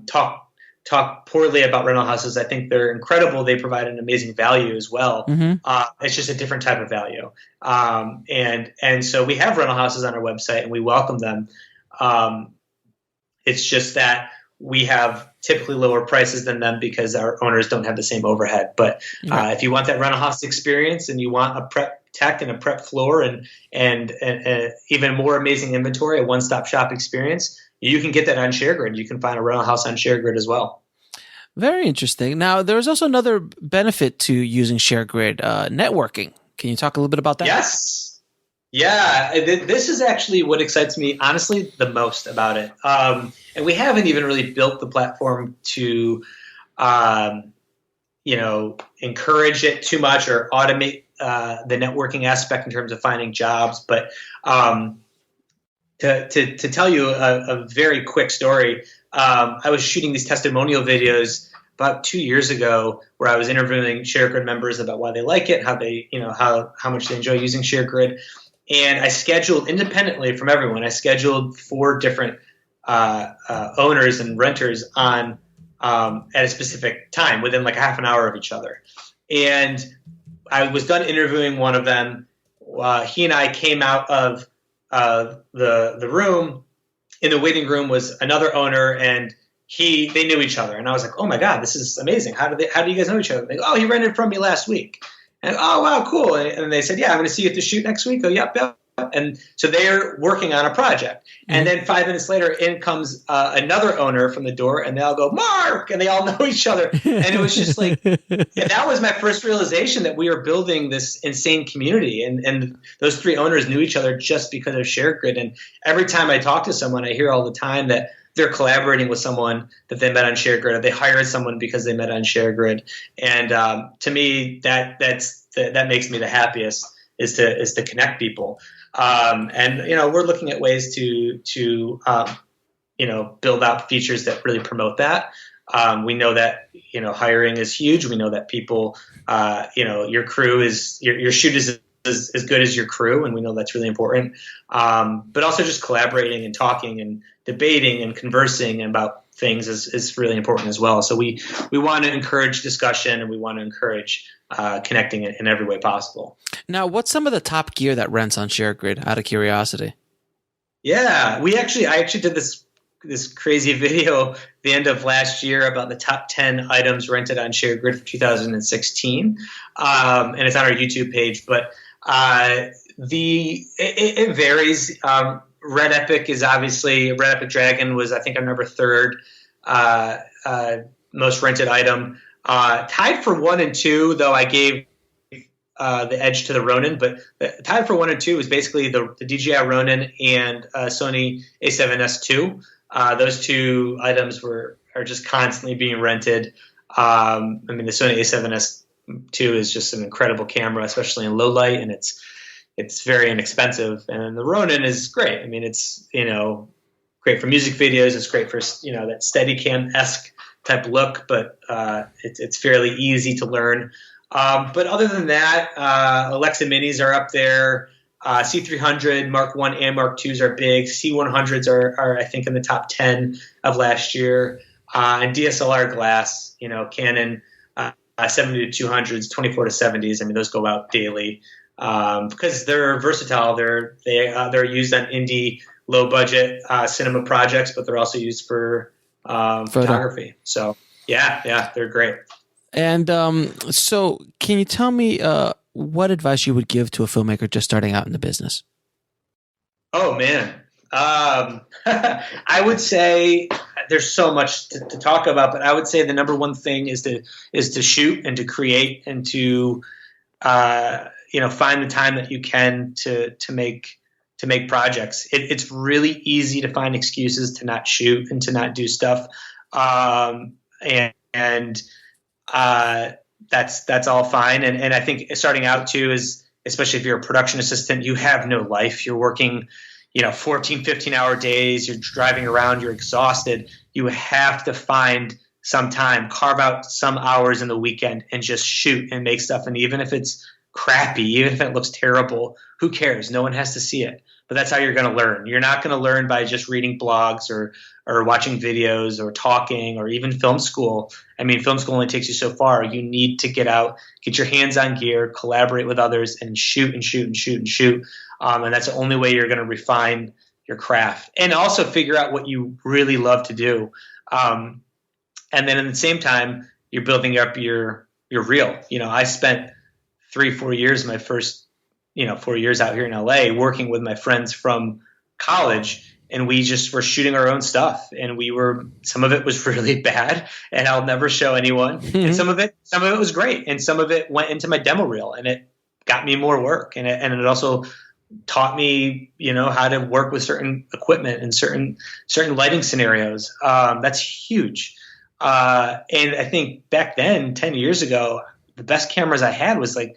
talk poorly about rental houses. I think they're incredible. They provide an amazing value as well. Mm-hmm. It's just a different type of value. And so we have rental houses on our website, and we welcome them. It's just that we have typically lower prices than them because our owners don't have the same overhead. But if you want that rental house experience and you want a prep tech and a prep floor and even more amazing inventory, a one-stop shop experience, you can get that on ShareGrid. You can find a rental house on ShareGrid as well. Very interesting. Now, there's also another benefit to using ShareGrid, networking. Can you talk a little bit about that? Yes. Yeah, this is actually what excites me, honestly, the most about it. And we haven't even really built the platform to, encourage it too much or automate the networking aspect in terms of finding jobs. But to tell you a very quick story, I was shooting these testimonial videos about 2 years ago where I was interviewing ShareGrid members about why they like it, how they, how much they enjoy using ShareGrid. And I scheduled independently from everyone. I scheduled 4 different owners and renters on at a specific time within like a half an hour of each other. And I was done interviewing one of them. He and I came out of the room. In the waiting room was another owner, and they knew each other. And I was like, oh my God, this is amazing. How do you guys know each other? They go, oh, he rented from me last week. And oh, wow, cool. And they said, yeah, I'm going to see you at the shoot next week. Oh, yep. And so they're working on a project. And then 5 minutes later, in comes another owner from the door, and they all go, Mark, and they all know each other. And it was just like, that was my first realization that we were building this insane community. And those 3 owners knew each other just because of ShareGrid. And every time I talk to someone, I hear all the time that they're collaborating with someone that they met on ShareGrid, or they hired someone because they met on ShareGrid. And to me, that makes me the happiest is to connect people. And we're looking at ways to build out features that really promote that. We know that, hiring is huge. We know that people, your crew is, your shoot is as good as your crew, and we know that's really important. But also just collaborating and talking and debating and conversing about things is really important as well. So we want to encourage discussion, and we want to encourage connecting in every way possible. Now, what's some of the top gear that rents on ShareGrid, out of curiosity? Yeah, I actually did this crazy video the end of last year about the top 10 items rented on ShareGrid for 2016, and it's on our YouTube page. But it varies. Red Epic Dragon was, I think, our number 3rd most rented item. Tied for 1 and 2, though I gave the edge to the Ronin, but tied for 1 and 2 is basically the DJI Ronin and Sony A7S II. Those 2 items are just constantly being rented. The Sony A7S II is just an incredible camera, especially in low light, and it's very inexpensive. And the Ronin is great. It's great for music videos. It's great for that Steadicam-esque type look, but it's fairly easy to learn. But other than that, Alexa Minis are up there. C300, Mark 1 and Mark 2s are big. C100s are I think in the top 10 of last year. And DSLR glass, Canon 70-200s, 24-70s. Those go out daily because they're versatile. They're used on indie, low budget cinema projects, but they're also used for photography. So yeah, they're great. And so can you tell me what advice you would give to a filmmaker just starting out in the business? Oh, man. I would say there's so much to talk about, but I would say the number one thing is to shoot and to create and to find the time that you can to make projects. It's really easy to find excuses to not shoot and to not do stuff, and that's all fine. And I think starting out too is, especially if you're a production assistant, you have no life. You're working, 14, 15-hour days. You're driving around. You're exhausted. You have to find some time, carve out some hours in the weekend and just shoot and make stuff. And even if it's crappy, even if it looks terrible, who cares? No one has to see it. But that's how you're going to learn. You're not going to learn by just reading blogs or watching videos or talking or even film school. Film school only takes you so far. You need to get out, get your hands on gear, collaborate with others, and shoot and shoot and shoot and shoot. And that's the only way you're going to refine your craft. And also figure out what you really love to do. And then at the same time, you're building up your reel. I spent 3-4 years, my first 4 years out here in LA, working with my friends from college, and we just were shooting our own stuff. And some of it was really bad, and I'll never show anyone. And some of it was great, and some of it went into my demo reel, and it got me more work, and it also taught me, how to work with certain equipment and certain lighting scenarios. That's huge. And I think back then, 10 years ago, the best cameras I had was like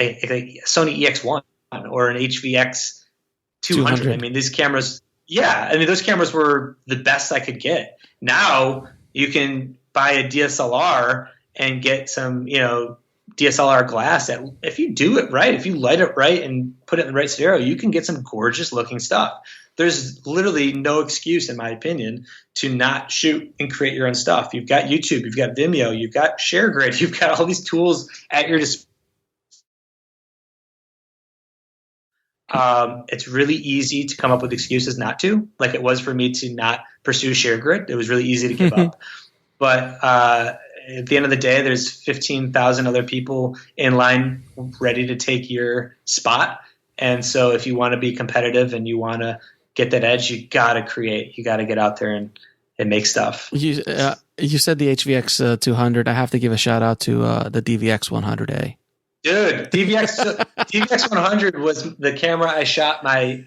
a Sony EX1 or an HVX 200. These cameras, those cameras were the best I could get. Now you can buy a DSLR and get some, DSLR glass that, if you do it right, if you light it right and put it in the right scenario, you can get some gorgeous looking stuff. There's literally no excuse, in my opinion, to not shoot and create your own stuff. You've got YouTube, you've got Vimeo, you've got ShareGrid, you've got all these tools at your disposal. It's really easy to come up with excuses not to, like it was for me to not pursue ShareGrid. It was really easy to give up. But at the end of the day, there's 15,000 other people in line ready to take your spot. And so if you want to be competitive and you want to get that edge, you got to create. You got to get out there and make stuff. You said the HVX 200. I have to give a shout out to the DVX 100A. Dude, DVX 100 was the camera I shot my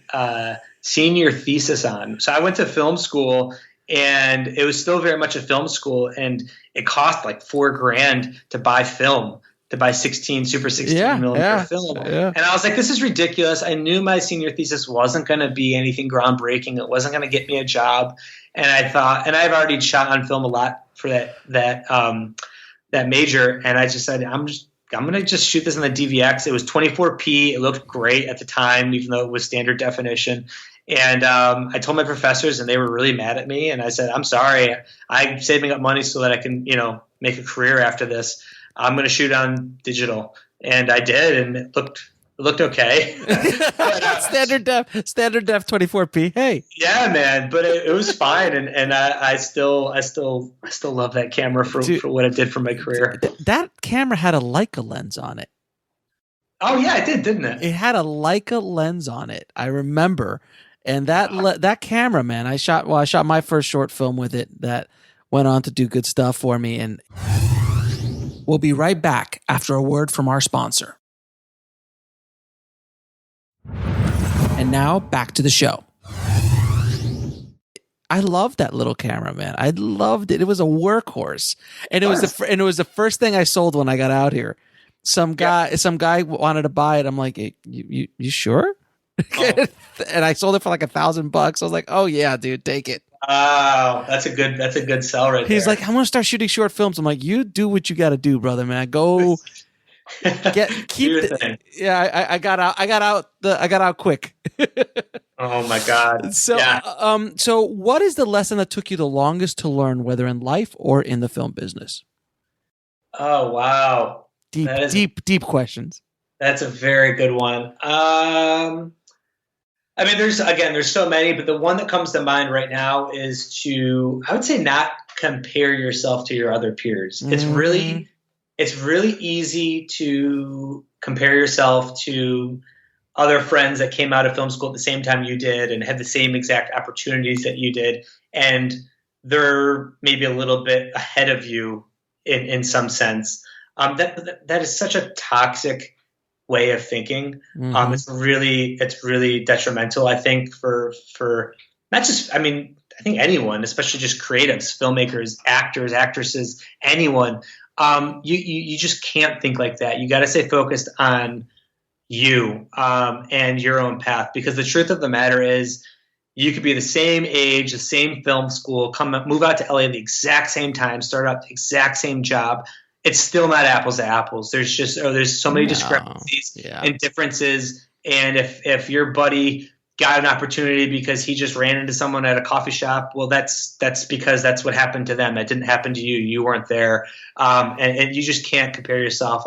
senior thesis on. So I went to film school, and it was still very much a film school, and it cost like $4,000 to buy film to buy 16 Super 16 Yeah, millimeter film. yeah. And I was like, this is ridiculous. I knew my senior thesis wasn't going to be anything groundbreaking. It wasn't going to get me a job. And I thought, and I've already shot on film a lot for that major. And I just said, I'm going to just shoot this in the DVX. It was 24p. It looked great at the time, even though it was standard definition. And I told my professors, and they were really mad at me. And I said, I'm sorry. I'm saving up money so that I can, make a career after this. I'm going to shoot on digital. And I did, and it looked okay. But, standard def 24p. Hey. Yeah, man. But it was fine. And I still love that camera for what it did for my career. That camera had a Leica lens on it. Oh yeah, it did, didn't it? It had a Leica lens on it. I remember. And that camera, man, I shot my first short film with it that went on to do good stuff for me. And we'll be right back after a word from our sponsor. And now back to the show. I loved that little camera, man. I loved it. It was a workhorse, and it was the first thing I sold when I got out here. Some guy wanted to buy it. I'm like, hey, you sure? Oh. And I sold it for like $1,000. I was like, oh yeah, dude, take it. Oh, that's a good sell right there. He's like, I'm gonna start shooting short films. I'm like, you do what you got to do, brother, man. Go I got out quick. Oh my God. So, so what is the lesson that took you the longest to learn, whether in life or in the film business? Oh wow, deep questions. That's a very good one. I mean, there's so many, but the one that comes to mind right now is I would say not compare yourself to your other peers. Mm-hmm. It's really easy to compare yourself to other friends that came out of film school at the same time you did and had the same exact opportunities that you did. And they're maybe a little bit ahead of you in some sense. That is such a toxic way of thinking. Mm-hmm. It's really detrimental, I think, for not just, I think anyone, especially just creatives, filmmakers, actors, actresses, anyone. You just can't think like that. You got to stay focused on you and your own path, because the truth of the matter is you could be the same age, the same film school, move out to LA at the exact same time, start out the exact same job. It's still not apples to apples. There's so many discrepancies and differences. And if your buddy got an opportunity because he just ran into someone at a coffee shop, well, that's because that's what happened to them. That didn't happen to you. You weren't there. And you just can't compare yourself.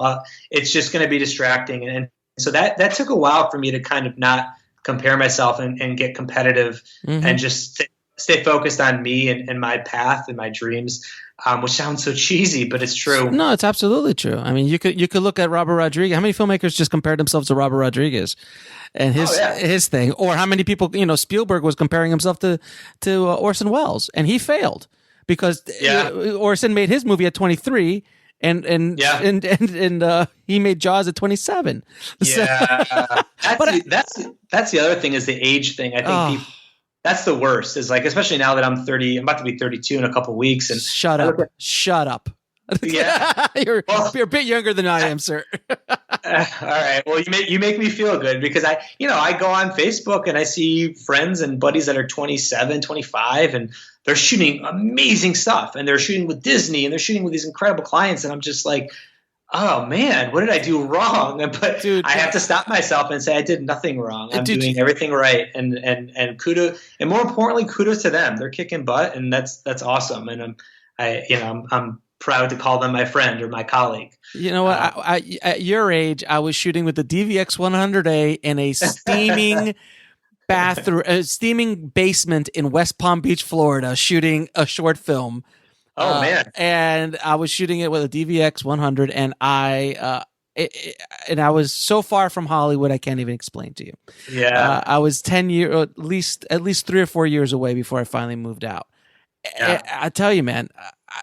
It's just going to be distracting. And so that took a while for me to kind of not compare myself and get competitive, mm-hmm. and just stay focused on me and my path and my dreams. Which sounds so cheesy, but it's true. No, it's absolutely true. I mean, you could look at Robert Rodriguez. How many filmmakers just compared themselves to Robert Rodriguez and his thing? Or how many people, Spielberg was comparing himself to Orson Welles, and he failed because Orson made his movie at 23, and he made Jaws at 27. Yeah, that's the other thing, is the age thing. I think people. That's the worst, is like, especially now that I'm 30, I'm about to be 32 in a couple weeks. And shut up. Yeah. You're a bit younger than I am, sir. All right. Well, you make me feel good, because I go on Facebook and I see friends and buddies that are 27, 25, and they're shooting amazing stuff, and they're shooting with Disney, and they're shooting with these incredible clients. And I'm just like, oh man, what did I do wrong? But I have to stop myself and say I did nothing wrong. I'm doing everything right, and kudos, and more importantly, kudos to them. They're kicking butt, and that's awesome. And I'm proud to call them my friend or my colleague. You know what? I at your age, I was shooting with the DVX 100A in a steaming steaming basement in West Palm Beach, Florida, shooting a short film. Oh man! And I was shooting it with a DVX 100, and I was so far from Hollywood, I can't even explain to you. Yeah, I was 10 years, at least 3 or 4 years away before I finally moved out. Yeah. I tell you, man,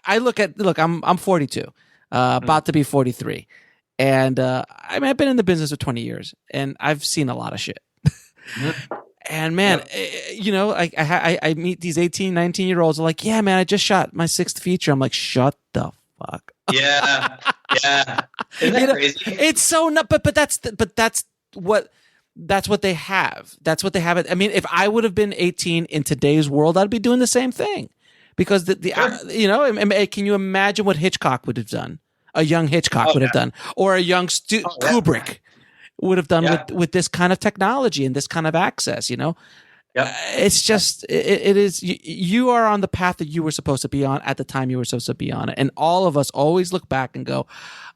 I'm 42, about to be 43, and I've been in the business for 20 years, and I've seen a lot of shit. Mm-hmm. And man, I meet these 18, 19-year-olds like, yeah, man, I just shot my 6th feature. I'm like, shut the fuck up. Yeah. Isn't that crazy? It's so not, but that's what they have. That's what they have. I mean, if I would have been 18 in today's world, I'd be doing the same thing, because sure. Can you imagine what Hitchcock would have done? A young Hitchcock would have done, or a young Kubrick would have done with this kind of technology and this kind of access. It's just it is. You are on the path that you were supposed to be on at the time you were supposed to be on it, and all of us always look back and go,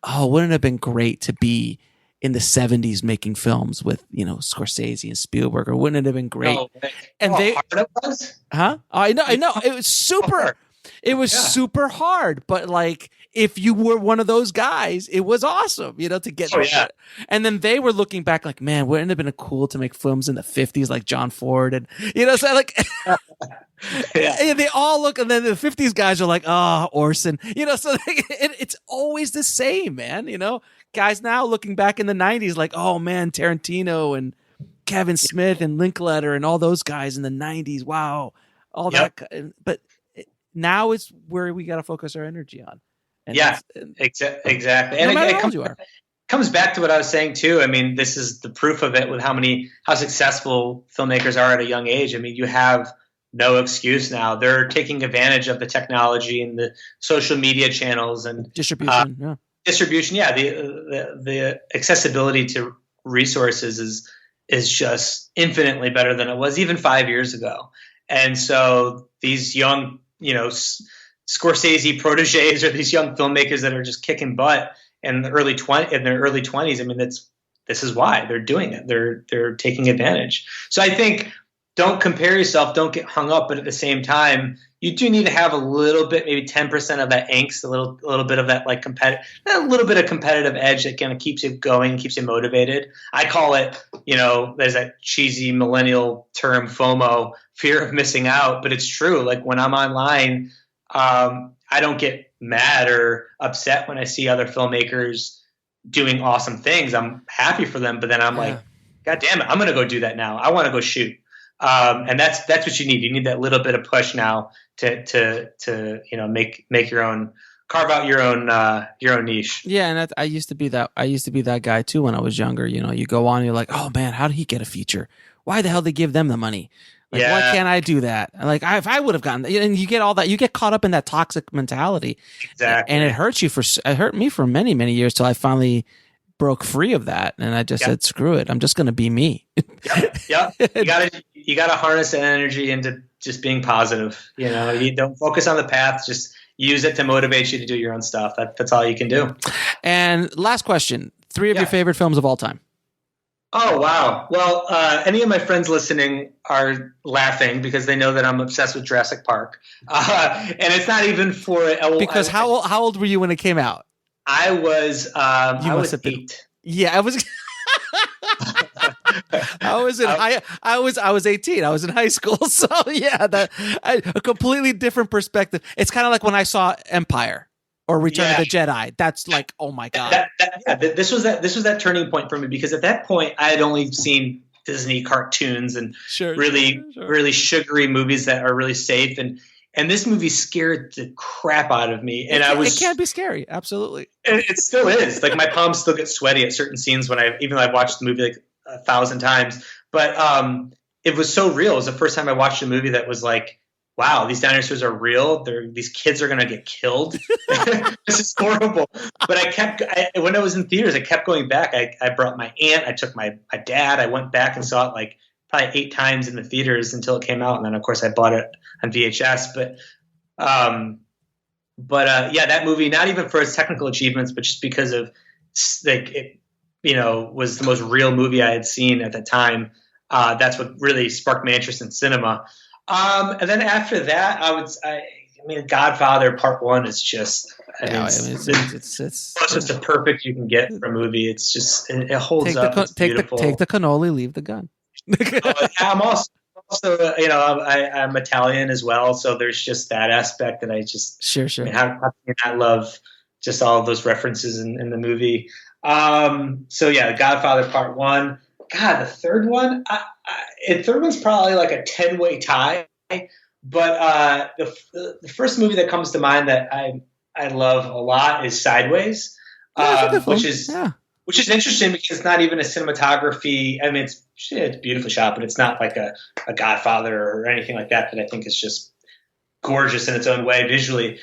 "Oh, wouldn't it have been great to be in the 70s making films with Scorsese and Spielberg, or wouldn't it have been great?" And hard it was? Huh? I know. It was super. It was super hard, but like, if you were one of those guys, it was awesome, to get it. And then they were looking back like, man, wouldn't it have been cool to make films in the 50s like John Ford, and so like they all look, and then the 50s guys are like, oh, Orson, so it's always the same, man. Guys now looking back in the 90s like, oh man, Tarantino and Kevin Smith and Linklater and all those guys in the 90s, wow, all that. But now is where we got to focus our energy on. And exactly. And it comes back to what I was saying too. I mean, this is the proof of it with how successful filmmakers are at a young age. I mean, you have no excuse now. They're taking advantage of the technology and the social media channels and distribution. Distribution. Yeah. The accessibility to resources is just infinitely better than it was even 5 years ago. And so these young, Scorsese proteges, or these young filmmakers that are just kicking butt in their early 20s. I mean, this is why they're doing it. They're taking advantage. So I think, don't compare yourself, don't get hung up, but at the same time, you do need to have a little bit, maybe 10% of that angst, a little bit of that like a little bit of competitive edge that kind of keeps you going, keeps you motivated. I call it, there's that cheesy millennial term FOMO, fear of missing out, but it's true. Like when I'm online, I don't get mad or upset when I see other filmmakers doing awesome things. I'm happy for them, but then I'm like, God damn it, I'm going to go do that now. I want to go shoot. And that's what you need. You need that little bit of push now to make your own, carve out your own niche. Yeah, and I used to be that guy too when I was younger. You go on, you're like, oh man, how did he get a feature? Why the hell did they give them the money? Like, why can't I do that? Like, if I would have gotten, and you get all that, you get caught up in that toxic mentality, exactly, and it hurt me for many, many years till I finally broke free of that, and I just said, screw it, I'm just going to be me. Yeah. You gotta harness that energy into just being positive. You don't focus on the path, just use it to motivate you to do your own stuff. That's all you can do. And last question: 3 of your favorite films of all time. Oh, wow. Well, any of my friends listening are laughing because they know that I'm obsessed with Jurassic Park. And it's not even for... Because how old were you when it came out? I was 8. Yeah, I was... I was 18. I was in high school. So yeah, a completely different perspective. It's kind of like when I saw Empire or Return of the Jedi. That's like, oh my God. This was that turning point for me, because at that point I had only seen Disney cartoons and really sugary movies that are really safe, and this movie scared the crap out of me. And it can be scary, absolutely. It still is. Like my palms still get sweaty at certain scenes when I've watched the movie like 1,000 times. But it was so real. It was the first time I watched a movie that was like, wow, these dinosaurs are real. These kids are going to get killed. This is horrible. But when I was in theaters, I kept going back. I brought my aunt. I took my dad. I went back and saw it like probably 8 times in the theaters until it came out. And then, of course, I bought it on VHS. But that movie, not even for its technical achievements, but just because of like it, was the most real movie I had seen at the time. That's what really sparked my interest in cinema. And then after that, Godfather Part 1 is just, it's just the perfect you can get for a movie. It's just, it holds up. It's beautiful. Take the cannoli, leave the gun. I'm also I'm Italian as well. So there's just that aspect that I just, sure. How can you not love just all of those references in the movie? Godfather Part 1. God, the third one, the third one's probably like a 10-way tie. But the first movie that comes to mind that I love a lot is Sideways. which is interesting because it's not even a cinematography. I mean, it's beautifully shot, but it's not like a Godfather or anything like that I think is just gorgeous in its own way visually.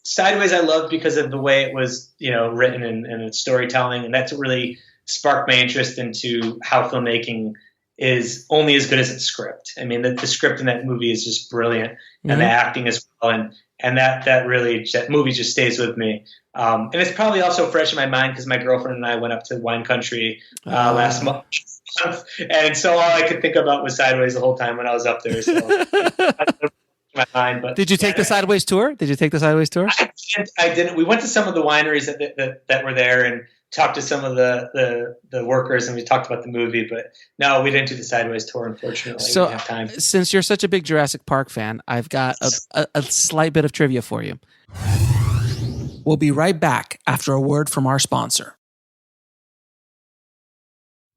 Sideways I loved because of the way it was, written and its storytelling, and that's what really sparked my interest into how filmmaking is only as good as its script. I mean, the script in that movie is just brilliant, and the acting as well, and that movie just stays with me. And it's probably also fresh in my mind because my girlfriend and I went up to wine country last month. And so all I could think about was Sideways the whole time when I was up there. So my mind, but did you take the Sideways tour? I didn't. We went to some of the wineries that were there and talked to some of the workers, and we talked about the movie. But no, we didn't do the Sideways tour, unfortunately. So, we didn't have time. Since you're such a big Jurassic Park fan, I've got a slight bit of trivia for you. We'll be right back after a word from our sponsor.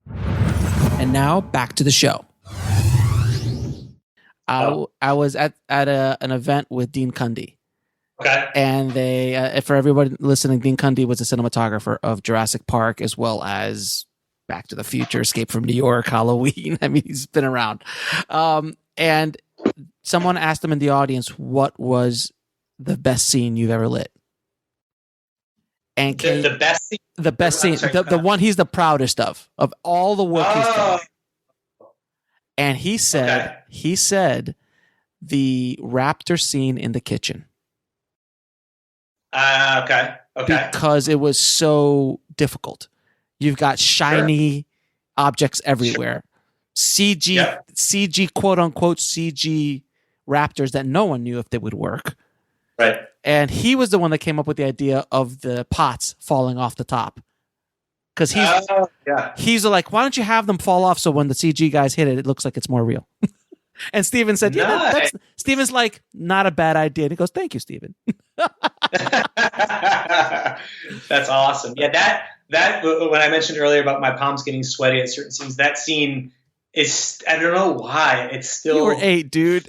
And now back to the show. I was at an event with Dean Cundy. Okay. And they, for everybody listening, Dean Cundy was a cinematographer of Jurassic Park as well as Back to the Future, Escape from New York, Halloween. I mean, he's been around. And someone asked him in the audience, what was the best scene you've ever lit? And the best scene? The best scene, the one he's the proudest of all the work he's done. And he said the raptor scene in the kitchen. Okay. Because it was so difficult. You've got shiny objects everywhere. CG, quote unquote, CG raptors that no one knew if they would work. Right. And he was the one that came up with the idea of the pots falling off the top. Because he's like, why don't you have them fall off so when the CG guys hit it, it looks like it's more real. And Steven said, Steven's like, not a bad idea. And he goes, thank you, Steven. That's awesome. Yeah, that when I mentioned earlier about my palms getting sweaty at certain scenes, that scene is, I don't know why, it's still... You were 8, dude.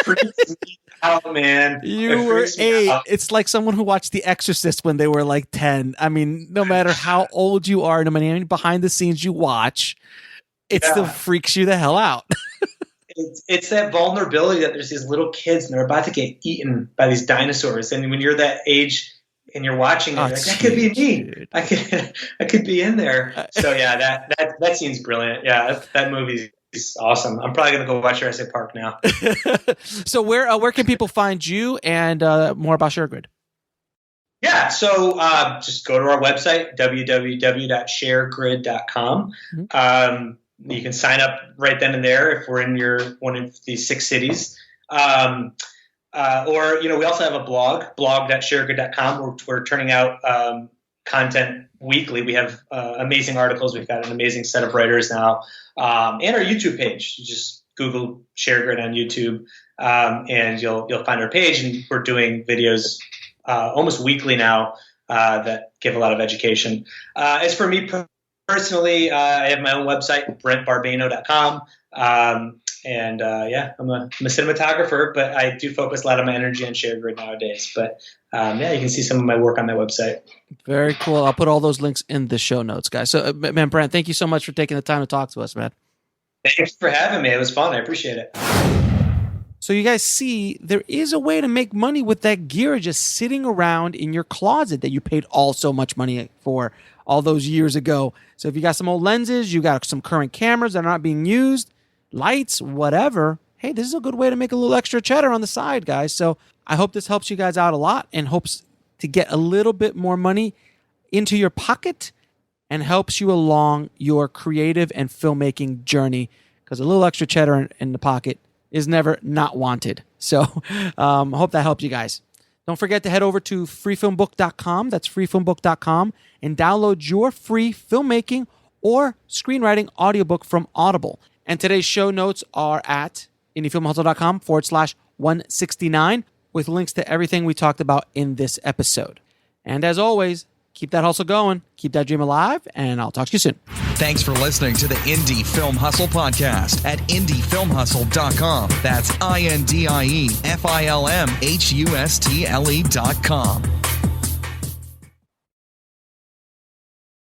Freaks me out, man. You were 8. It's like someone who watched The Exorcist when they were like 10. I mean, no matter how old you are, no matter how many behind the scenes you watch, it still freaks you the hell out. It's that vulnerability that there's these little kids and they're about to get eaten by these dinosaurs. And when you're that age and you're watching it, like, that could be me. Dude. I could be in there. So yeah, that scene's brilliant. Yeah, that movie is awesome. I'm probably gonna go watch Jurassic Park now. So where can people find you and more about ShareGrid? Yeah, so just go to our website, www.sharegrid.com. Mm-hmm. You can sign up right then and there if we're in one of these 6 cities. Or, we also have a blog.sharegrid.com, where we're turning out content weekly. We have amazing articles. We've got an amazing set of writers now. And our YouTube page. You just Google ShareGrid on YouTube, and you'll find our page. And we're doing videos almost weekly now that give a lot of education. As for me personally, I have my own website, BrentBarbano.com. I'm a cinematographer, but I do focus a lot of my energy on ShareGrid nowadays. But you can see some of my work on my website. Very cool. I'll put all those links in the show notes, guys. So, man, Brent, thank you so much for taking the time to talk to us, man. Thanks for having me. It was fun. I appreciate it. So you guys see, there is a way to make money with that gear just sitting around in your closet that you paid all so much money for all those years ago. So if you got some old lenses, you got some current cameras that are not being used, lights, whatever, hey, this is a good way to make a little extra cheddar on the side, guys. So I hope this helps you guys out a lot and hopes to get a little bit more money into your pocket and helps you along your creative and filmmaking journey, because a little extra cheddar in the pocket is never not wanted. So I hope that helped you guys. Don't forget to head over to freefilmbook.com. That's freefilmbook.com, and download your free filmmaking or screenwriting audiobook from Audible. And today's show notes are at indiefilmhustle.com/169 with links to everything we talked about in this episode. And as always, keep that hustle going, keep that dream alive, and I'll talk to you soon. Thanks for listening to the Indie Film Hustle podcast at indiefilmhustle.com. That's INDIEFILMHUSTLE.com.